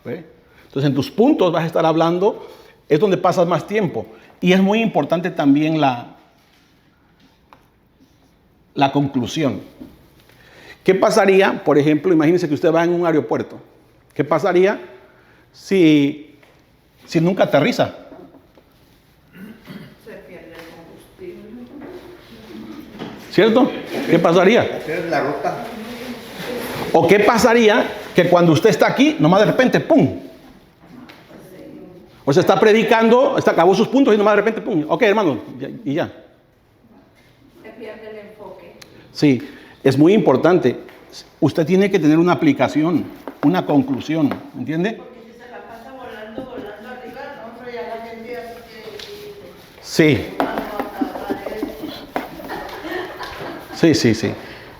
¿Ve? Entonces en tus puntos vas a estar hablando, es donde pasas más tiempo. Y es muy importante también la conclusión. ¿Qué pasaría, por ejemplo, imagínense que usted va en un aeropuerto? ¿Qué pasaría si nunca aterriza? Se pierde el combustible. ¿Cierto? ¿Qué pasaría? Pierdes la ruta. ¿O qué pasaría que cuando usted está aquí, nomás de repente, ¡pum! O sea, está predicando, acabó sus puntos y nomás de repente, ¡pum! Ok, hermano, y ya. Se pierde el enfoque. Sí, es muy importante. Usted tiene que tener una aplicación, una conclusión, ¿entiende? Porque si se la pasa volando arriba, no, pero ya la gente así que... Sí. Sí.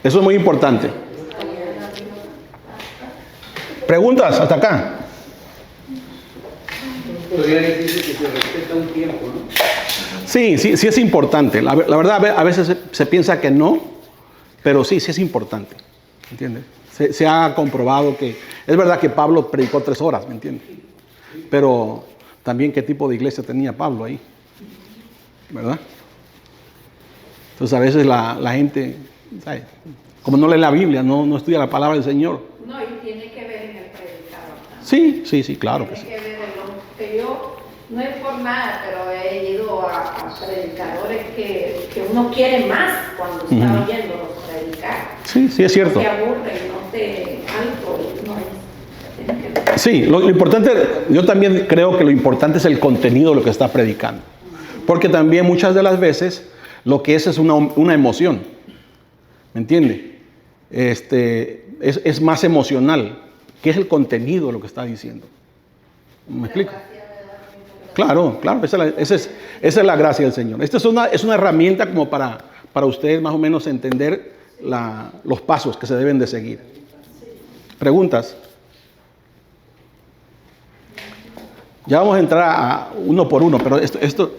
Eso es muy importante. ¿Preguntas hasta acá? Podría decirse que se respeta un tiempo, ¿no? Sí es importante. La verdad, a veces se piensa que no, pero sí es importante. ¿Entiendes? Se ha comprobado que... Es verdad que Pablo predicó 3 horas, ¿me entiendes? Pero también qué tipo de iglesia tenía Pablo ahí, ¿verdad? Entonces a veces la gente, ¿sabe? Como no lee la Biblia, no estudia la palabra del Señor. No, y tiene que ver en el predicador también. Sí, claro que sí. Tiene que ver que yo, no es por nada, pero he ido a predicadores que uno quiere más cuando está oyéndolos predicar. Sí, es cierto. No te aburre, no te algo, tiene que ver. Sí, lo importante, yo también creo que lo importante es el contenido de lo que está predicando. Porque también muchas de las veces lo que es una emoción. ¿Me entiende? Es más emocional. ¿Qué es el contenido de lo que está diciendo? ¿Me explico? Claro, esa es la gracia del Señor. Esta es una herramienta como para ustedes más o menos entender los pasos que se deben de seguir. ¿Preguntas? Ya vamos a entrar a uno por uno, pero esto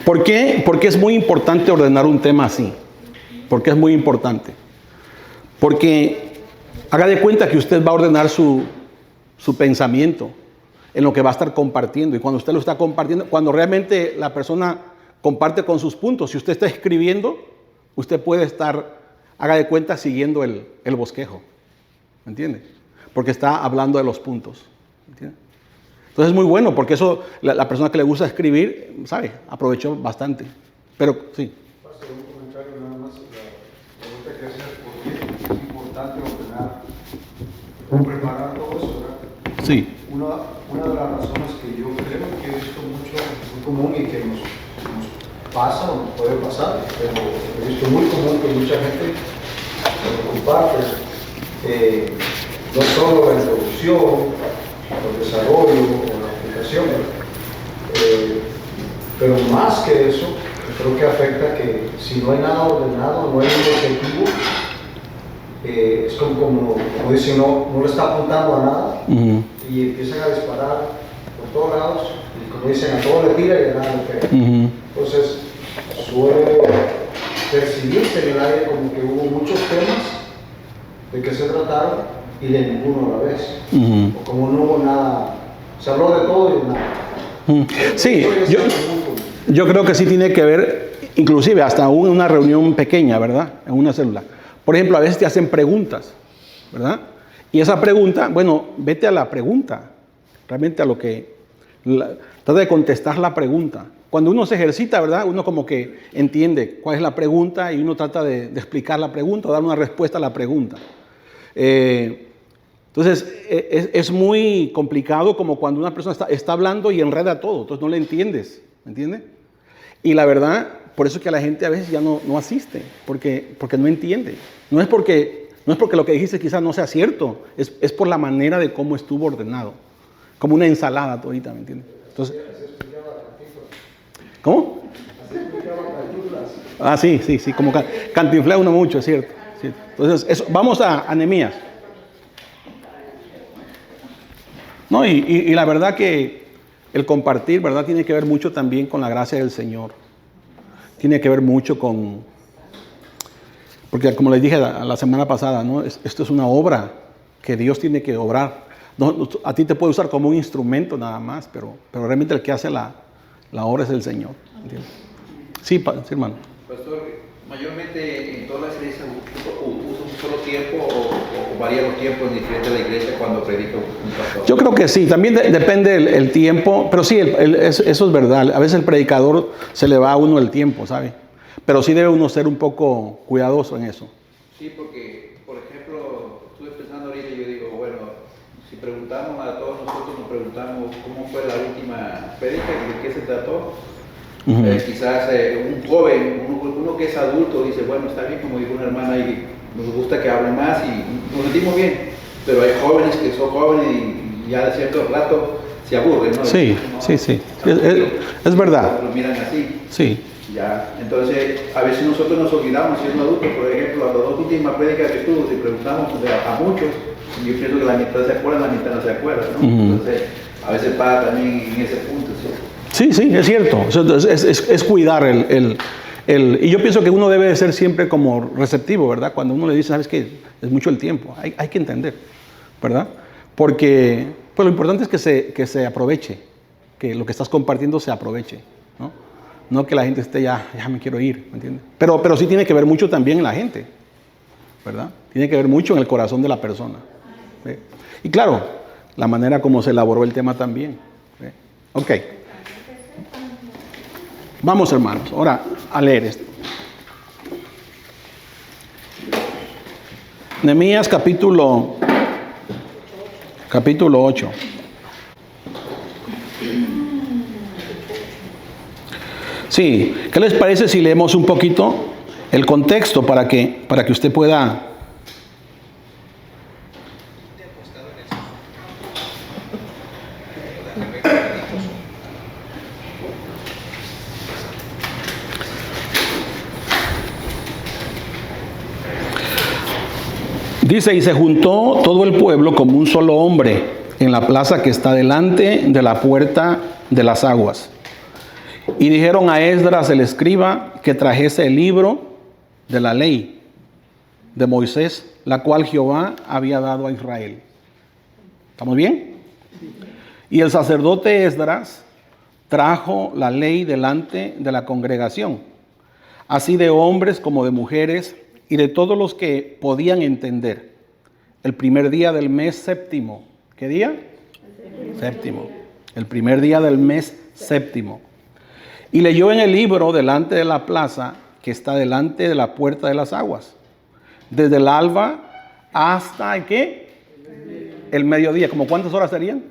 ¿Por qué? Porque es muy importante ordenar un tema así. Porque es muy importante. Porque haga de cuenta que usted va a ordenar su pensamiento en lo que va a estar compartiendo. Y cuando usted lo está compartiendo, cuando realmente la persona comparte con sus puntos, si usted está escribiendo, usted puede estar haga de cuenta siguiendo el bosquejo. ¿Me entiende? Porque está hablando de los puntos. ¿Me entiende? Entonces es muy bueno porque eso, la persona que le gusta escribir, sabe, aprovechó bastante. Pero sí. Pastor, un comentario nada más. La pregunta que hacer, ¿por qué es importante ordenar o preparar todo eso, ¿verdad? Sí. Una de las razones que yo creo que he visto mucho, muy común y que nos pasa o nos puede pasar, pero he visto muy común que mucha gente se comparte, no solo la introducción, el desarrollo o la aplicación, pero más que eso, creo que afecta que si no hay nada ordenado, no hay un objetivo, es como dicen, no le está apuntando a nada y empiezan a disparar por todos lados y como dicen, a todo le tira y a nada le pega. Entonces, suele percibirse en el aire como que hubo muchos temas de que se trataron y de ninguno a la vez. O como no hubo nada, se habló de todo y de nada. Sí, yo creo que sí tiene que ver, inclusive hasta en una reunión pequeña, ¿verdad? En una célula. Por ejemplo, a veces te hacen preguntas, ¿verdad? Y esa pregunta, bueno, vete a la pregunta, realmente a lo que, trata de contestar la pregunta. Cuando uno se ejercita, ¿verdad? Uno como que entiende cuál es la pregunta y uno trata de explicar la pregunta o dar una respuesta a la pregunta. Entonces, es muy complicado como cuando una persona está hablando y enreda todo, entonces no le entiendes, ¿me entiendes? Y la verdad, por eso es que la gente a veces ya no asiste, porque no entiende. No es porque lo que dijiste quizás no sea cierto, es por la manera de cómo estuvo ordenado, como una ensalada todita, ¿me entiendes? Entonces, ¿cómo? Ah, sí, como cantinflea uno mucho, es cierto. Sí. Entonces, vamos a Nehemías. No, y la verdad que el compartir, ¿verdad? Tiene que ver mucho también con la gracia del Señor. Tiene que ver mucho porque como les dije la semana pasada, ¿no? Esto es una obra que Dios tiene que obrar. No, a ti te puede usar como un instrumento nada más, pero realmente el que hace la obra es el Señor. ¿Entiendes? Sí, hermano. Pastor, mayormente en todas las iglesias usa un solo tiempo o varía los tiempos en diferente de la iglesia cuando predica un pastor. Yo creo que sí, también depende el tiempo, pero sí, eso es verdad. A veces el predicador se le va a uno el tiempo, ¿sabe? Pero sí debe uno ser un poco cuidadoso en eso. Sí, porque, por ejemplo, estuve pensando ahorita y yo digo, bueno, si preguntamos a todos nosotros, nos preguntamos cómo fue la última prédica, de qué se trató. Quizás un joven, uno que es adulto, dice, bueno, está bien, como dijo una hermana, y nos gusta que hable más y nos sentimos bien, pero hay jóvenes que son jóvenes y ya de cierto rato se aburren, ¿no? Sí, sí. Es verdad. Lo miran así. Sí. Ya, entonces a veces nosotros nos olvidamos, si es un adulto, por ejemplo, a las dos últimas prédicas que estuvo, si preguntamos a muchos, yo pienso que la mitad se acuerdan, la mitad no se acuerdan, ¿no? Entonces, a veces para también en ese punto, ¿sí? Sí, es cierto. Es cuidar y yo pienso que uno debe de ser siempre como receptivo, ¿verdad? Cuando uno le dice, ¿sabes qué? Es mucho el tiempo. Hay que entender, ¿verdad? Porque pues, lo importante es que se aproveche, que lo que estás compartiendo se aproveche, ¿no? No que la gente esté ya me quiero ir, ¿me entiendes? Pero sí tiene que ver mucho también en la gente, ¿verdad? Tiene que ver mucho en el corazón de la persona. ¿Sí? Y claro, la manera como se elaboró el tema también. ¿Sí? Ok. Vamos, hermanos, ahora a leer esto. Nehemías capítulo 8. Sí, ¿qué les parece si leemos un poquito el contexto para que usted pueda... Dice, y se juntó todo el pueblo como un solo hombre en la plaza que está delante de la puerta de las aguas. Y dijeron a Esdras el escriba que trajese el libro de la ley de Moisés, la cual Jehová había dado a Israel. ¿Estamos bien? Y el sacerdote Esdras trajo la ley delante de la congregación, así de hombres como de mujeres, y de todos los que podían entender. El primer día del mes séptimo. ¿Qué día? Séptimo. El primer día del mes séptimo. Y leyó en el libro delante de la plaza que está delante de la puerta de las aguas. Desde el alba hasta ¿el qué? El mediodía. ¿Cómo cuántas horas serían?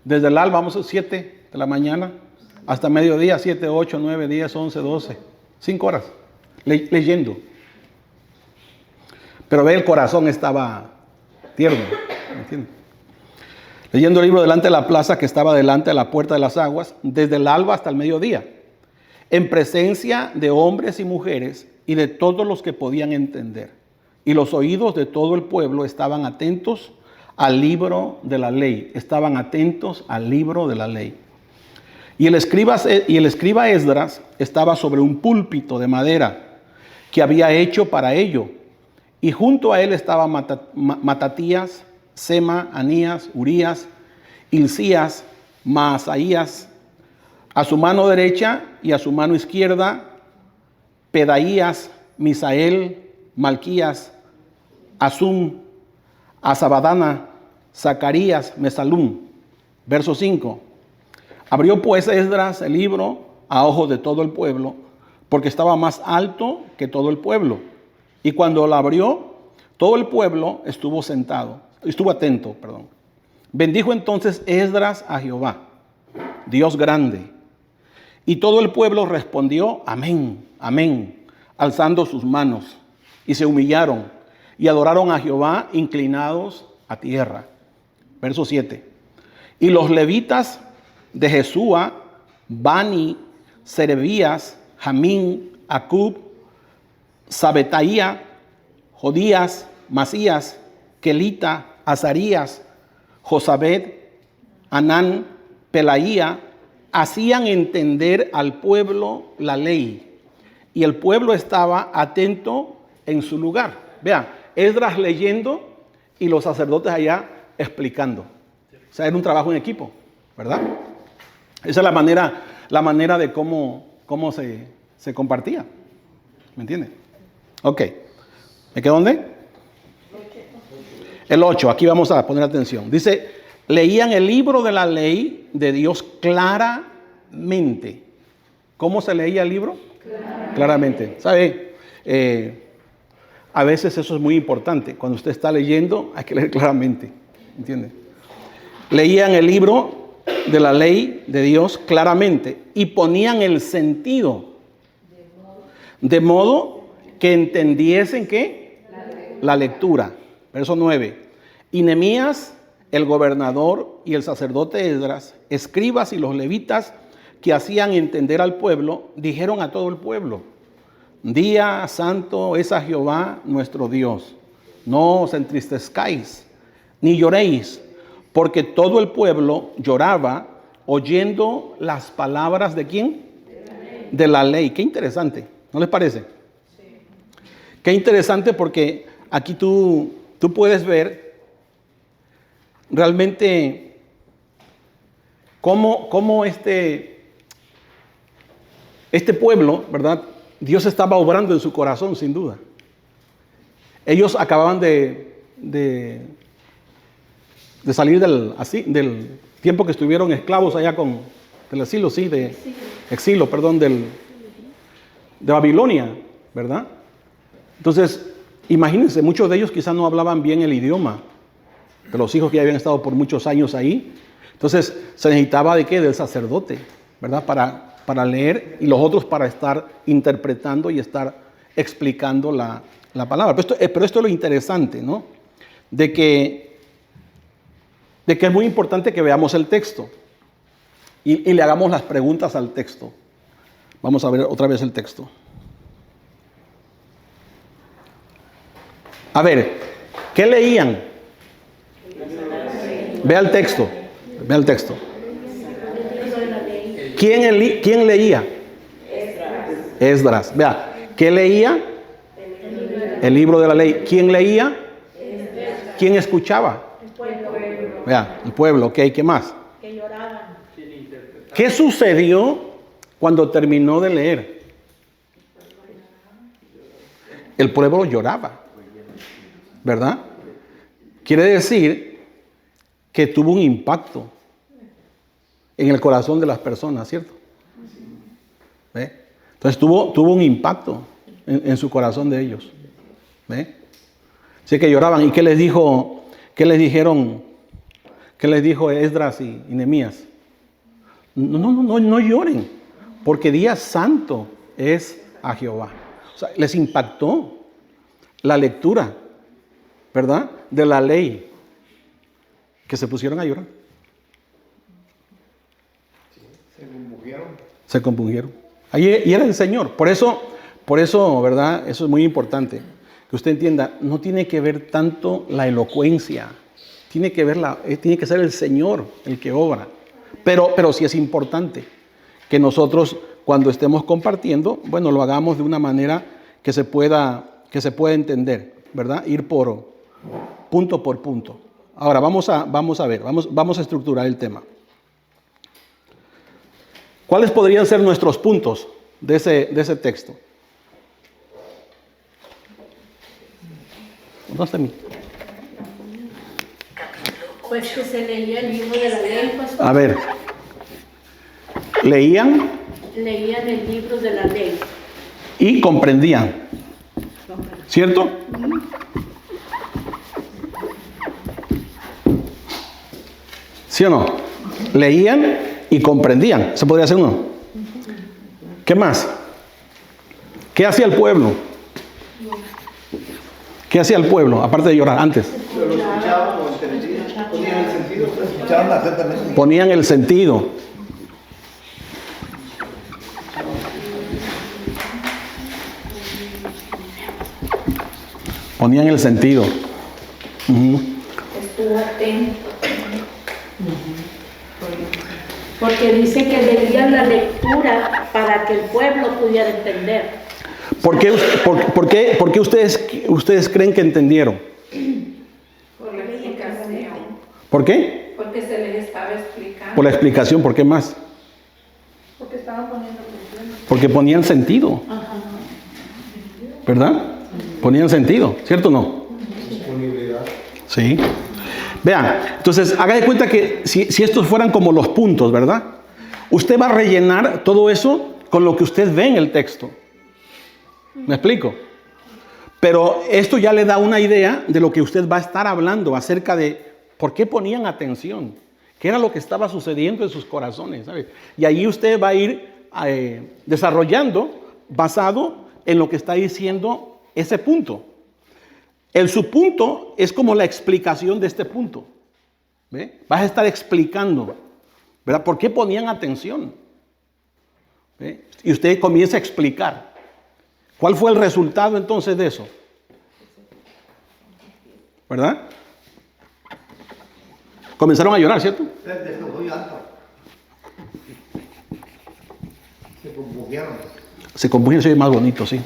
Desde el alba, vamos a 7 de la mañana, hasta mediodía, 7, 8, 9, 10, 11, 12. 5 horas leyendo. Pero ve, el corazón estaba tierno. ¿Me entiendes? Leyendo el libro delante de la plaza que estaba delante de la puerta de las aguas, desde el alba hasta el mediodía, en presencia de hombres y mujeres y de todos los que podían entender. Y los oídos de todo el pueblo estaban atentos al libro de la ley. Estaban atentos al libro de la ley. Y el escriba Esdras estaba sobre un púlpito de madera que había hecho para ello. Y junto a él estaban Matatías, Sema, Anías, Urías, Hilcías, Maasaías. A su mano derecha y a su mano izquierda, Pedaías, Misael, Malquías, Asum, Asabadana, Zacarías, Mesalum. Verso 5. Abrió pues Esdras el libro a ojos de todo el pueblo, porque estaba más alto que todo el pueblo. Y cuando lo abrió, todo el pueblo estuvo atento. Bendijo entonces Esdras a Jehová, Dios grande. Y todo el pueblo respondió, amén, amén, alzando sus manos. Y se humillaron y adoraron a Jehová inclinados a tierra. Verso 7. Y los levitas de Jesúa, Bani, Serebías, Jamín, Acub, Sabetaía, Jodías, Masías, Kelita, Azarías, Josabed, Anán, Pelaía, hacían entender al pueblo la ley. Y el pueblo estaba atento en su lugar. Vean, Esdras leyendo y los sacerdotes allá explicando. O sea, era un trabajo en equipo, ¿verdad? Esa es la manera de cómo se compartía. ¿Me entiende? Ok. ¿Me quedo dónde? El 8. Aquí vamos a poner atención. Dice, leían el libro de la ley de Dios claramente. ¿Cómo se leía el libro? Claramente. ¿Sabe? A veces eso es muy importante. Cuando usted está leyendo, hay que leer claramente. ¿Entiende? Leían el libro de la ley de Dios claramente y ponían el sentido. De modo que entendiesen ¿qué? La lectura. Verso 9. Y Nehemías, el gobernador y el sacerdote Esdras, escribas y los levitas que hacían entender al pueblo, dijeron a todo el pueblo, día santo es a Jehová nuestro Dios. No os entristezcáis, ni lloréis, porque todo el pueblo lloraba oyendo las palabras de ¿quién? De la ley. Qué interesante, ¿no les parece? Sí. Qué interesante, porque aquí tú puedes ver realmente cómo este pueblo, ¿verdad? Dios estaba obrando en su corazón, sin duda. Ellos acababan de salir del tiempo que estuvieron esclavos allá del exilio, de Babilonia, ¿verdad? Entonces, imagínense, muchos de ellos quizás no hablaban bien el idioma de los hijos que ya habían estado por muchos años ahí. Entonces, se necesitaba ¿de qué? Del sacerdote, ¿verdad? Para leer, y los otros para estar interpretando y estar explicando la palabra. Pero esto es lo interesante, ¿no? De que es muy importante que veamos el texto y le hagamos las preguntas al texto. Vamos a ver otra vez el texto. A ver, ¿qué leían? Vea el texto. Vea el texto. ¿Quién leía? Esdras. Vea, ¿qué leía? El libro de la ley. ¿Quién leía? ¿Quién escuchaba? Vea, el pueblo. Ok, ¿qué más? Que lloraban. ¿Qué sucedió cuando terminó de leer? el pueblo lloraba, ¿verdad? Quiere decir que tuvo un impacto en el corazón de las personas, ¿cierto? ¿Ve? Entonces tuvo un impacto en su corazón de ellos. ¿Ve? Así que lloraban. ¿Y qué les dijo? ¿Qué les dijeron? ¿Qué les dijo Esdras y Nehemías? No lloren, porque día santo es a Jehová. O sea, les impactó la lectura, ¿verdad?, de la ley, que se pusieron a llorar. Se compungieron. Y era el Señor. Por eso, ¿verdad? Eso es muy importante. Que usted entienda, no tiene que ver tanto la elocuencia. Tiene que ser el Señor el que obra. Pero sí es importante que nosotros, cuando estemos compartiendo, bueno, lo hagamos de una manera que se pueda entender, ¿verdad? Ir por punto. Ahora, vamos a ver, vamos a estructurar el tema. ¿Cuáles podrían ser nuestros puntos de ese texto? ¿Dónde está mi? Pues que se leía el libro de la ley, pastor. A ver, leían Leían el libro de la ley. y comprendían, ¿cierto? ¿Sí o no? Leían y comprendían. ¿Se podría hacer uno? ¿Qué más? ¿Qué hacía el pueblo? ¿Qué hacía el pueblo? Aparte de llorar, antes. Lo escuchaban o entendían, ponían el sentido. Escucharon atentamente. Ponían el sentido. Ponían el sentido. Ujú. Estuvo atento. Porque dice que leían la lectura para que el pueblo pudiera entender. ¿Por qué ustedes creen que entendieron? Por la explicación. ¿Por qué? Porque se les estaba explicando. Por la explicación. ¿Por qué más? Porque estaban poniendo atención. Porque ponían sentido. ¿Verdad? Ponían sentido, ¿cierto o no? Disponibilidad. Sí. Vean, entonces haga de cuenta que si estos fueran como los puntos, ¿verdad? Usted va a rellenar todo eso con lo que usted ve en el texto. ¿Me explico? Pero esto ya le da una idea de lo que usted va a estar hablando acerca de por qué ponían atención, qué era lo que estaba sucediendo en sus corazones, ¿sabe? Y ahí usted va a ir desarrollando basado en lo que está diciendo ese punto. El subpunto es como la explicación de este punto. ¿Ve? Vas a estar explicando, ¿verdad? ¿Por qué ponían atención? ¿Ve? Y usted comienza a explicar. ¿Cuál fue el resultado entonces de eso? ¿Verdad? Comenzaron a llorar, ¿cierto? Se compugieron. Se compugieron, se oye más bonito, sí.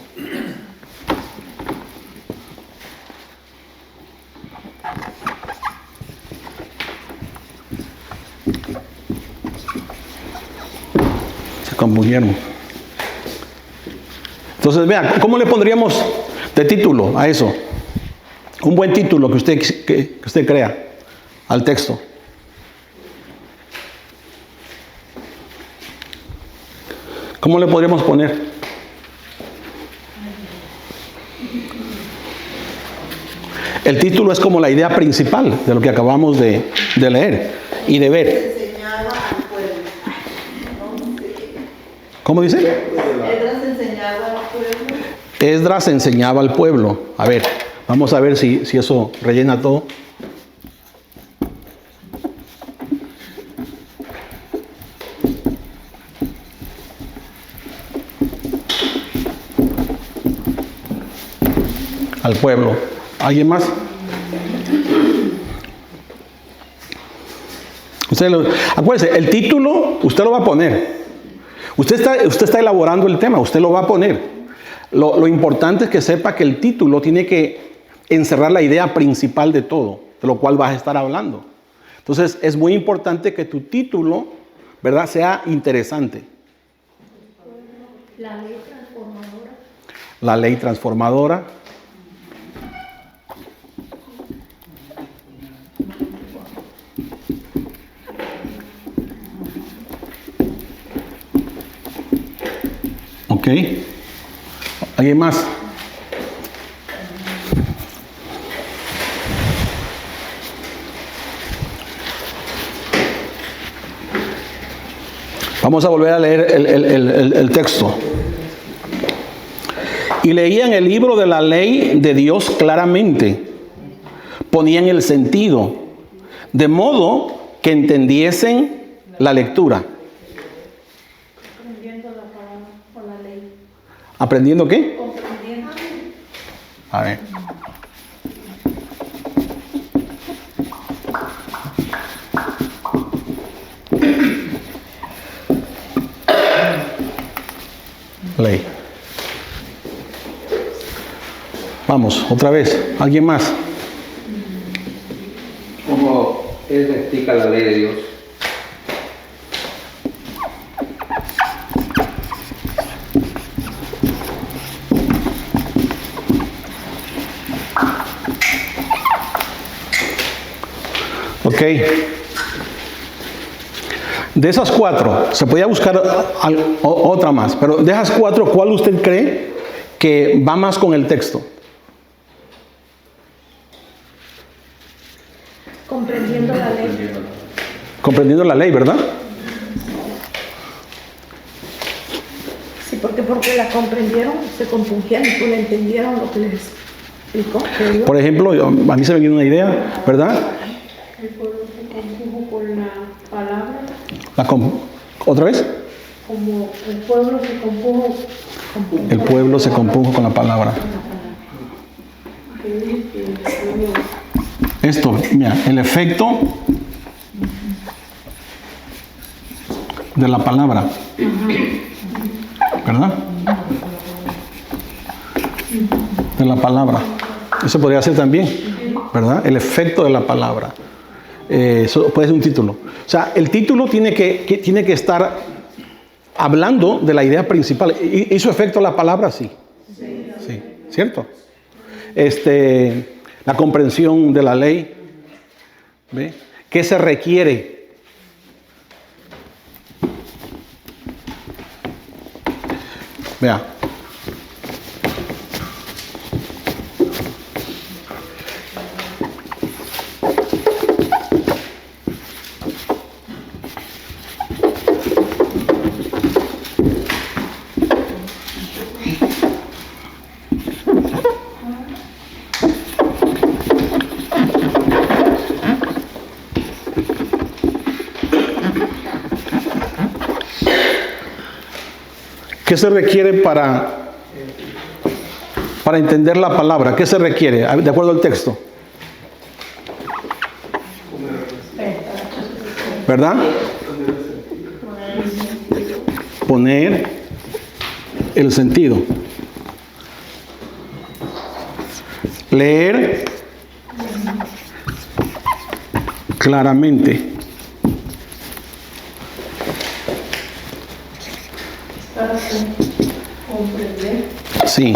Se compugieron. Entonces, vean, ¿cómo le pondríamos de título a eso? Un buen título que usted crea al texto. ¿Cómo le podríamos poner? El título es como la idea principal de lo que acabamos de leer y de ver. Enseñaba al pueblo. ¿Cómo dice? Esdras enseñaba al pueblo. Esdras enseñaba al pueblo. A ver, vamos a ver si eso rellena todo. Al pueblo. ¿Alguien más? Acuérdese, el título usted lo va a poner. Usted está elaborando el tema, usted lo va a poner. Lo importante es que sepa que el título tiene que encerrar la idea principal de todo, de lo cual vas a estar hablando. Entonces, es muy importante que tu título, ¿verdad?, sea interesante. La ley transformadora. La ley transformadora. ¿Ok? ¿Alguien más? Vamos a volver a leer el texto. Y leían el libro de la ley de Dios claramente. Ponían el sentido, de modo que entendiesen la lectura. Aprendiendo la palabra o la ley. ¿Aprendiendo qué? Comprendiendo. A ver. Ley. Vamos, otra vez. ¿Alguien más? ¿Cómo él explica la ley de Dios? Ok. De esas 4, se podía buscar otra más, pero de esas 4, ¿cuál usted cree que va más con el texto? Comprendiendo la ley. Comprendiendo la ley, ¿verdad? Sí, porque la comprendieron, se compungieron y pues entendieron lo que les explicó. Por ejemplo, a mí se me viene una idea, ¿verdad? El pueblo se compuso con la palabra, ¿Otra vez? como el pueblo se compuso. El pueblo se compuso con la palabra. Esto, mira, el efecto de la palabra, ¿verdad? De la palabra. Eso podría ser también, ¿verdad? El efecto de la palabra. Eso puede ser un título. O sea, el título tiene que estar hablando de la idea principal. ¿Hizo efecto la palabra? Sí. Sí, ¿cierto? La comprensión de la ley. ¿Ve? ¿Qué se requiere? Vea. ¿Qué se requiere para entender la palabra? ¿Qué se requiere? De acuerdo al texto. ¿Verdad? Poner el sentido. Leer claramente. Sí.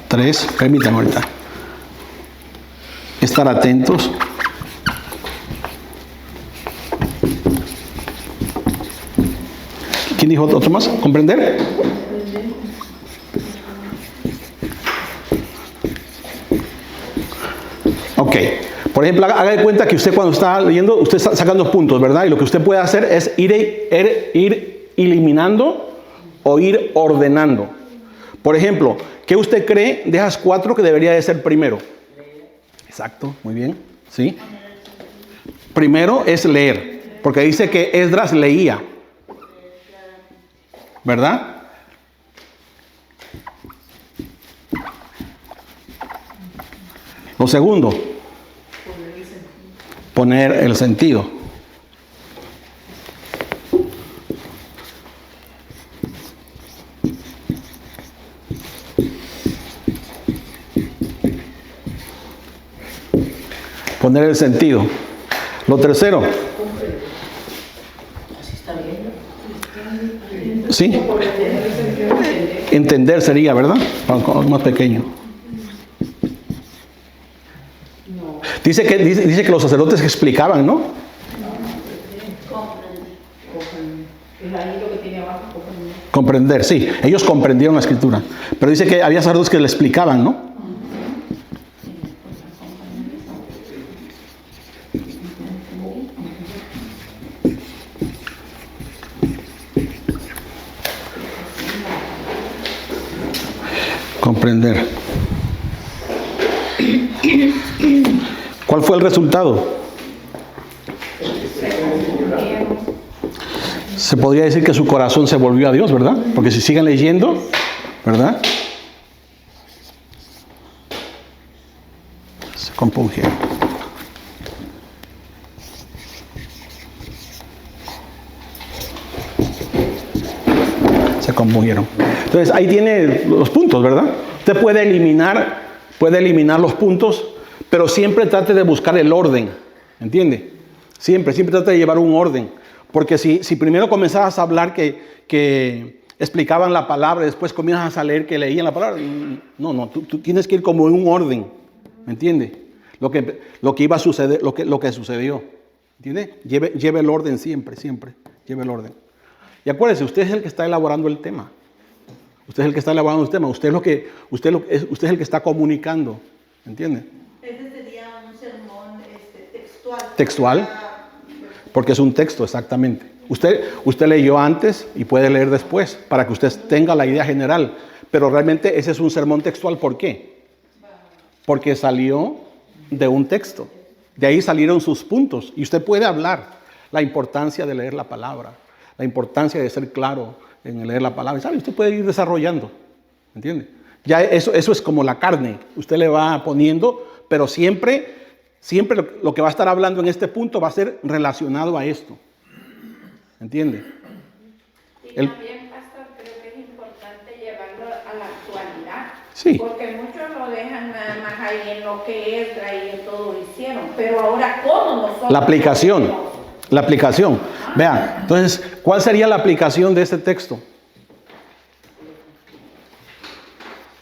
3, permítanme ahorita. Estar atentos. ¿Quién dijo otro más? ¿Comprender? Ok. Por ejemplo, haga de cuenta que usted cuando está leyendo, usted está sacando puntos, ¿verdad? Y lo que usted puede hacer es ir eliminando o ir ordenando. Por ejemplo, ¿qué usted cree de esas 4 que debería de ser primero? Exacto, muy bien. ¿Sí? Primero es leer, porque dice que Esdras leía. ¿Verdad? Lo segundo, poner el sentido. Poner el sentido. Lo tercero. Sí. Entender sería, ¿verdad? Más pequeño. Dice que los sacerdotes explicaban, ¿no? Es ahí lo que tiene abajo, Comprender, sí. Ellos comprendieron la escritura. Pero dice que había sacerdotes que le explicaban, ¿no? Comprender. ¿Cuál fue el resultado? Se podría decir que su corazón se volvió a Dios, ¿verdad? Porque si siguen leyendo, ¿verdad? Se compungieron. Se compungieron. Entonces ahí tiene los puntos, ¿verdad? Usted puede eliminar los puntos, pero siempre trate de buscar el orden, ¿entiende? Siempre trate de llevar un orden. Porque si primero comenzabas a hablar que explicaban la palabra, después comienzas a leer que leían la palabra, no, tú tienes que ir como en un orden, ¿me entiende? Lo que iba a suceder, lo que sucedió, ¿entiende? Lleve el orden siempre, lleve el orden. Y acuérdese, usted es el que está elaborando el tema. Usted es el que está elaborando el tema. Usted es el que está comunicando, ¿entiende? Ese sería un sermón textual. Textual. Porque es un texto, exactamente. Usted leyó antes y puede leer después para que usted tenga la idea general. Pero realmente ese es un sermón textual. ¿Por qué? Porque salió de un texto. De ahí salieron sus puntos. Y usted puede hablar la importancia de leer la palabra, la importancia de ser claro en leer la palabra. ¿Sabe? Usted puede ir desarrollando. ¿Entiende? Ya eso es como la carne. Usted le va poniendo, pero siempre lo que va a estar hablando en este punto va a ser relacionado a esto. ¿Entiende? Y también, pastor, creo que es importante llevarlo a la actualidad. Sí. Porque muchos lo dejan nada más ahí en lo que Esdras y en todo lo hicieron. Pero ahora, ¿cómo nosotros? La aplicación. Vean, entonces, ¿cuál sería la aplicación de este texto?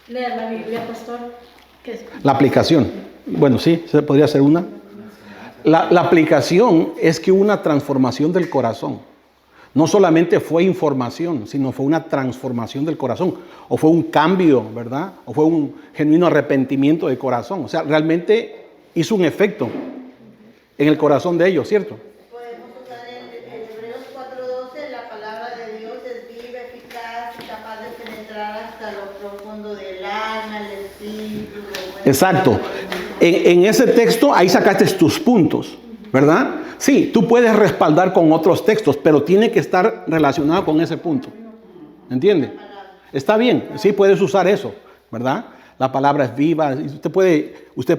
Leer la Biblia, pastor. ¿Qué es? La aplicación. Bueno, sí, se podría ser una. La aplicación es que hubo una transformación del corazón. No solamente fue información, sino fue una transformación del corazón. O fue un cambio, ¿verdad? O fue un genuino arrepentimiento de corazón. O sea, realmente hizo un efecto en el corazón de ellos, ¿cierto? Podemos usar en Hebreos 4:12, la palabra de Dios es viva, eficaz y capaz de penetrar hasta lo profundo del alma, el espíritu. Exacto. En ese texto, ahí sacaste tus puntos, ¿verdad? Sí, tú puedes respaldar con otros textos, pero tiene que estar relacionado con ese punto. ¿Entiende? Está bien, sí puedes usar eso, ¿verdad? La palabra es viva, y usted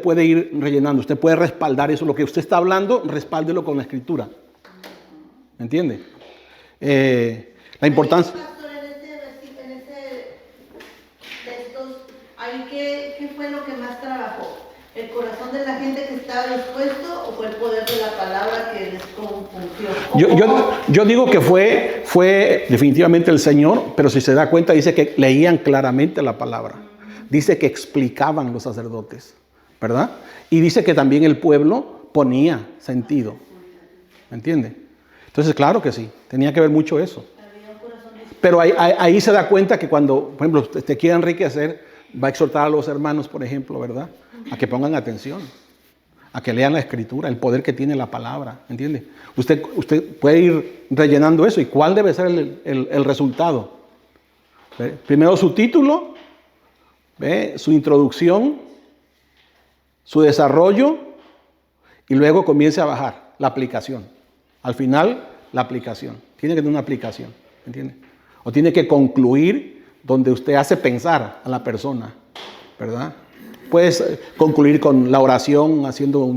puede ir rellenando, usted puede respaldar eso. Lo que usted está hablando, respáldelo con la escritura. ¿Entiende? La importancia... Pastor, en ese textos, ahí ¿qué fue lo que más trabajó? ¿El corazón de la gente que estaba dispuesto o fue el poder de la palabra que les confundió? Yo digo que fue definitivamente el Señor, pero si se da cuenta dice que leían claramente la palabra. Dice que explicaban los sacerdotes, ¿verdad? Y dice que también el pueblo ponía sentido. ¿Me entiende? Entonces, claro que sí, tenía que ver mucho eso. Pero ahí se da cuenta que cuando, por ejemplo, te quiere enriquecer, va a exhortar a los hermanos, por ejemplo, ¿verdad? A que pongan atención, a que lean la escritura, el poder que tiene la palabra, ¿entiende? Usted puede ir rellenando eso. ¿Y cuál debe ser el resultado? ¿Ve? Primero su título, ¿ve? Su introducción, su desarrollo, y luego comience a bajar la aplicación. Al final, la aplicación. Tiene que tener una aplicación, ¿entiende? O tiene que concluir donde usted hace pensar a la persona, ¿verdad? Puedes concluir con la oración haciendo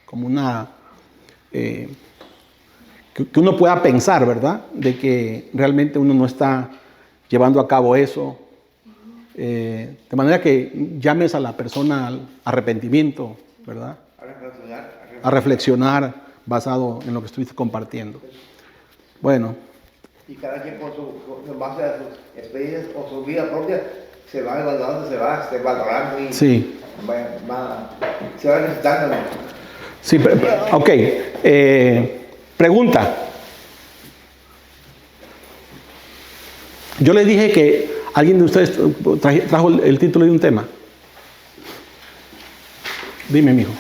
como una... que uno pueda pensar, ¿verdad? De que realmente uno no está llevando a cabo eso. De manera que llames a la persona al arrepentimiento, ¿verdad? A reflexionar basado en lo que estuviste compartiendo. Bueno. Y cada quien con base a sus experiencias o su vida propia se va evaluando, se va valorando y sí. Se va necesitando. Sí, ok. Pregunta. Yo les dije que alguien de ustedes trajo el título de un tema. Dime, mijo.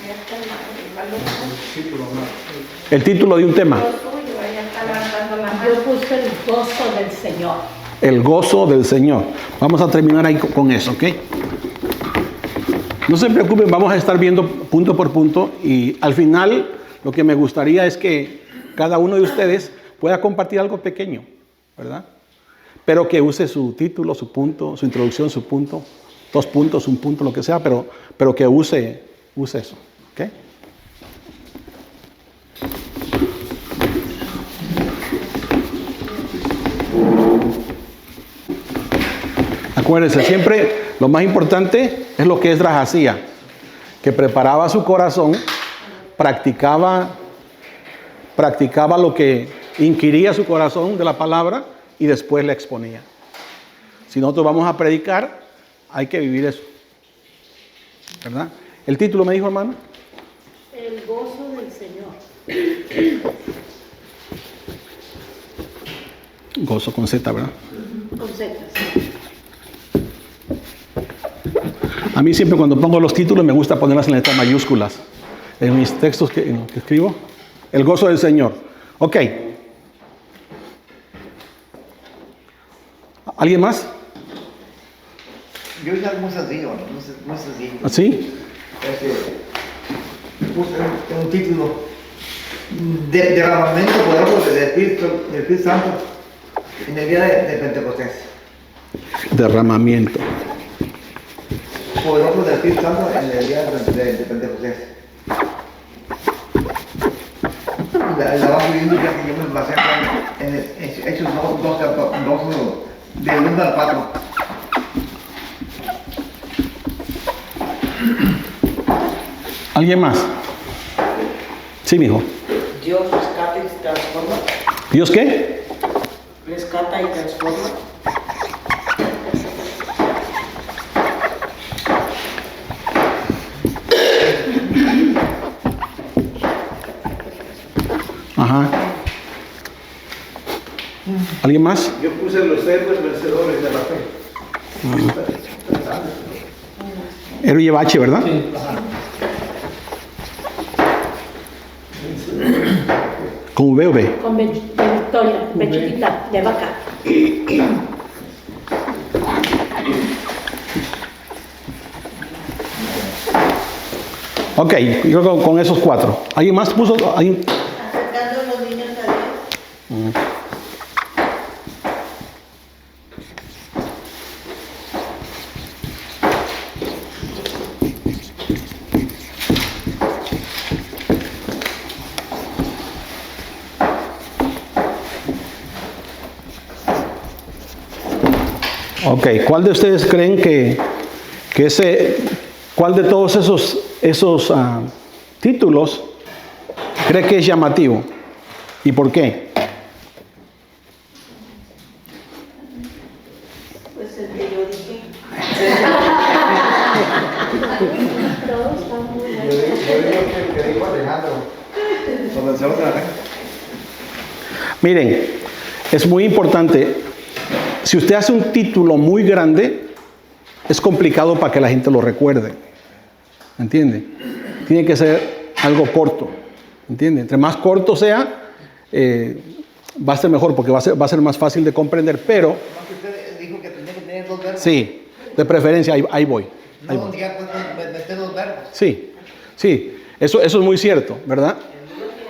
El título de un tema. Yo puse el gozo del Señor. El gozo del Señor. Vamos a terminar ahí con eso, ¿ok? No se preocupen, vamos a estar viendo punto por punto y al final lo que me gustaría es que cada uno de ustedes pueda compartir algo pequeño, ¿verdad? Pero que use su título, su punto, su introducción, su punto, 2 puntos, un punto, lo que sea, pero que use eso, ¿ok? Acuérdense, siempre lo más importante es lo que Esdras hacía, que preparaba su corazón, practicaba lo que inquiría su corazón de la palabra y después la exponía. Si nosotros vamos a predicar, hay que vivir eso, ¿verdad? ¿El título me dijo, hermano? El gozo del Señor. Gozo con Z, ¿verdad? Con Z. A mí siempre cuando pongo los títulos me gusta ponerlas en letras mayúsculas. En mis textos que escribo. El gozo del Señor. Ok. ¿Alguien más? Yo hice algo muy sencillo, muy sencillo. ¿Así? Puse un título de derramamiento poderoso del Espíritu Santo en el día de Pentecostés. Derramamiento. Poderoso del Espíritu Santo en el día de Pentecostés. La base bíblica que yo me basé en Hechos 2, del 1 al 4. ¿Alguien más? Sí, mijo. Dios rescata y transforma. ¿Dios qué? Rescata y transforma. Ajá. ¿Alguien más? Yo puse los héroes vencedores de la fe. Héroe lleva H, ¿verdad? ¿Con V o B? Con de Victoria, B chiquita, de vaca. Ok, yo creo que con esos 4. ¿Alguien más puso? ¿Alguien? Acercando a los niños a Dios. Ok, ¿cuál de ustedes creen que cuál de todos esos títulos cree que es llamativo? ¿Y por qué? Pues el que yo dije. Todos están muy Yo buenos. digo que dijo Alejandro. Sobre el Señor de la Fe. Miren, es muy importante. Si usted hace un título muy grande, es complicado para que la gente lo recuerde. ¿Entiende? Tiene que ser algo corto. ¿Entiende? Entre más corto sea, va a ser mejor porque va a ser más fácil de comprender. Pero, Usted dijo que tenía que tener 2 verbos. sí, de preferencia, ahí voy. Ahí No, voy. diga, pues, meter 2 verbos. Sí, eso es muy cierto, ¿verdad?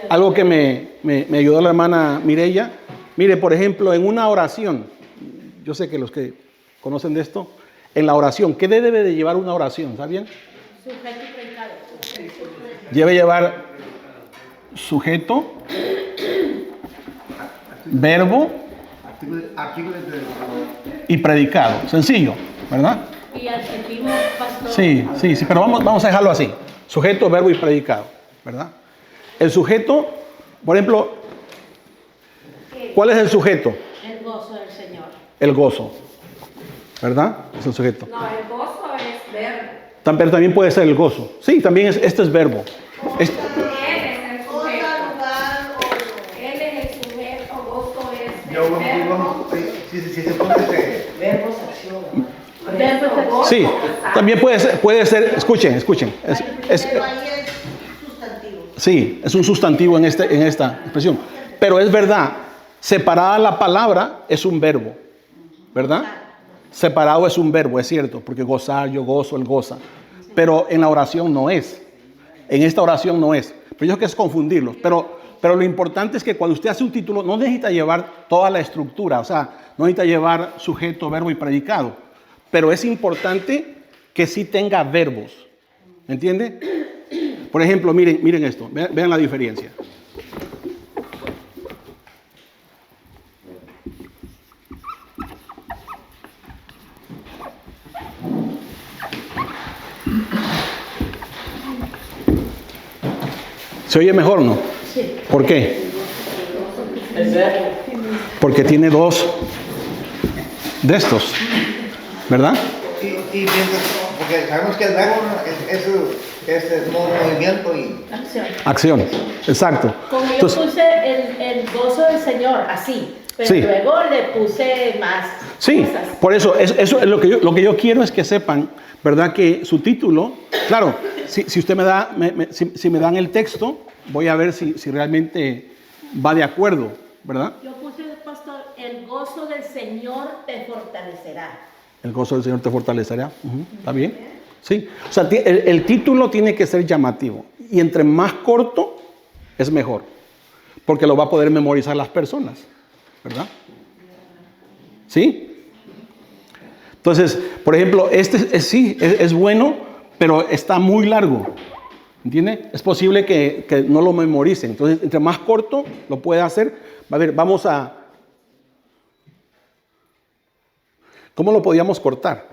Algo que me ayudó la hermana Mireya. Mire, por ejemplo, en una oración, yo sé que los que conocen de esto, en la oración, ¿qué debe de llevar una oración? ¿Saben? Sujeto y predicado. Debe llevar sujeto, verbo Artículos de... y predicado. Sencillo, ¿verdad? Y adjetivo, pastor. Sí, pero vamos a dejarlo así. Sujeto, verbo y predicado, ¿verdad? El sujeto, por ejemplo, ¿cuál es el sujeto? El gozo del Señor. El gozo, ¿verdad? Es el sujeto. No, el gozo es verbo. Pero también puede ser el gozo. Sí, también este es verbo. Este- Él es el Otra sujeto. lugar o... Él es el sujeto, gozo es Yo, el verbo. si si se pone Verbos, acción. Sí, también puede ser, escuchen. Pero ahí es sustantivo. Sí, es un sustantivo en esta expresión. Pero es verdad, separada la palabra es un verbo, ¿verdad? Separado es un verbo, es cierto, porque gozar, yo gozo, él goza. Pero en la oración no es. En esta oración no es. Pero yo creo que es confundirlos. Pero lo importante es que cuando usted hace un título, no necesita llevar toda la estructura. O sea, no necesita llevar sujeto, verbo y predicado. Pero es importante que sí tenga verbos. ¿Me entiende? Por ejemplo, miren esto. Vean la diferencia. ¿Se oye mejor o no? Sí. ¿Por qué? El verbo. Porque tiene dos de estos, ¿verdad? y mientras, porque sabemos que el verbo es movimiento y Acción, exacto. Como yo Entonces, puse el gozo del Señor, así, pero Sí. luego le puse más sí, cosas. por eso es lo que yo quiero es que sepan, ¿verdad? Que su título, claro, si usted me da, si me dan el texto, voy a ver si realmente va de acuerdo, ¿verdad? Yo puse, pastor, el gozo del Señor te fortalecerá. El gozo del Señor te fortalecerá. ¿Está bien? Sí. O sea, el título tiene que ser llamativo. Y entre más corto, es mejor. Porque lo va a poder memorizar las personas. ¿Verdad? ¿Sí? Entonces, por ejemplo, es bueno, pero está muy largo. ¿Entiende? Es posible que no lo memoricen. Entonces, entre más corto lo puede hacer. A ver, vamos a... ¿Cómo lo podíamos cortar?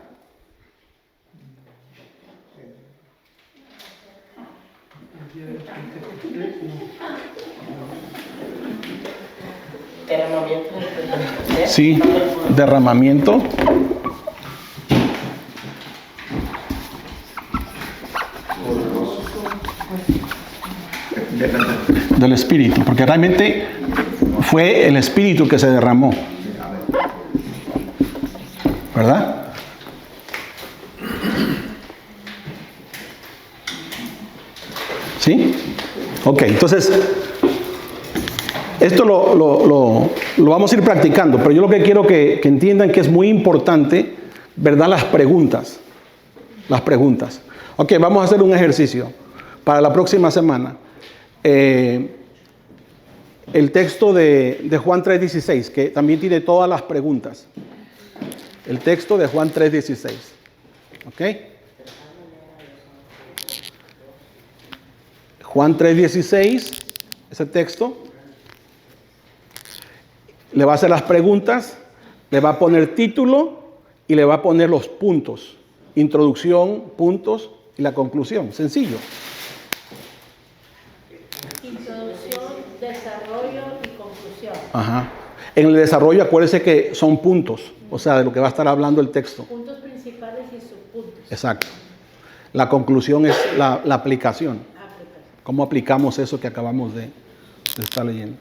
Derramamiento. Sí, derramamiento. Del Espíritu, porque realmente fue el Espíritu que se derramó. ¿Verdad? ¿Sí? Ok, entonces, esto lo vamos a ir practicando, pero yo lo que quiero que entiendan que es muy importante, ¿verdad? Las preguntas. Las preguntas. Ok, vamos a hacer un ejercicio para la próxima semana. El texto de Juan 3:16, que también tiene todas las preguntas. El texto de Juan 3:16. ¿Ok? Juan 3:16, ese texto. Le va a hacer las preguntas, le va a poner título y le va a poner los puntos. Introducción, puntos y la conclusión. Sencillo. Introducción, desarrollo y conclusión. Ajá. En el desarrollo, acuérdense que son puntos, o sea, de lo que va a estar hablando el texto. Puntos principales y subpuntos. Exacto. La conclusión es la aplicación. ¿Cómo aplicamos eso que acabamos de estar leyendo?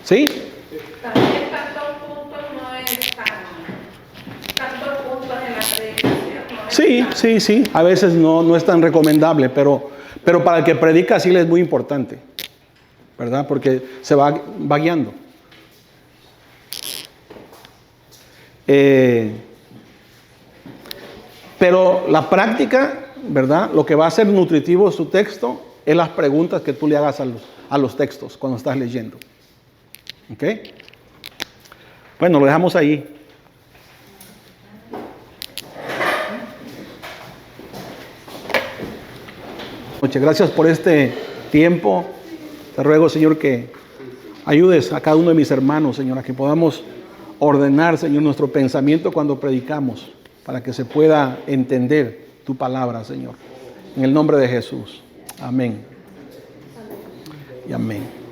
¿Sí? También tantos puntos no es tantos puntos en la predicación. No es Sí. A veces no es tan recomendable, pero para el que predica sí le es muy importante. ¿Verdad? Porque se va guiando. Pero la práctica, ¿verdad? Lo que va a ser nutritivo su texto es las preguntas que tú le hagas a los textos cuando estás leyendo. ¿Ok? Bueno, lo dejamos ahí. Muchas gracias por este tiempo. Te ruego, Señor, que ayudes a cada uno de mis hermanos, Señor, a que podamos ordenar, Señor, nuestro pensamiento cuando predicamos, para que se pueda entender tu palabra, Señor. En el nombre de Jesús. Amén. Y amén.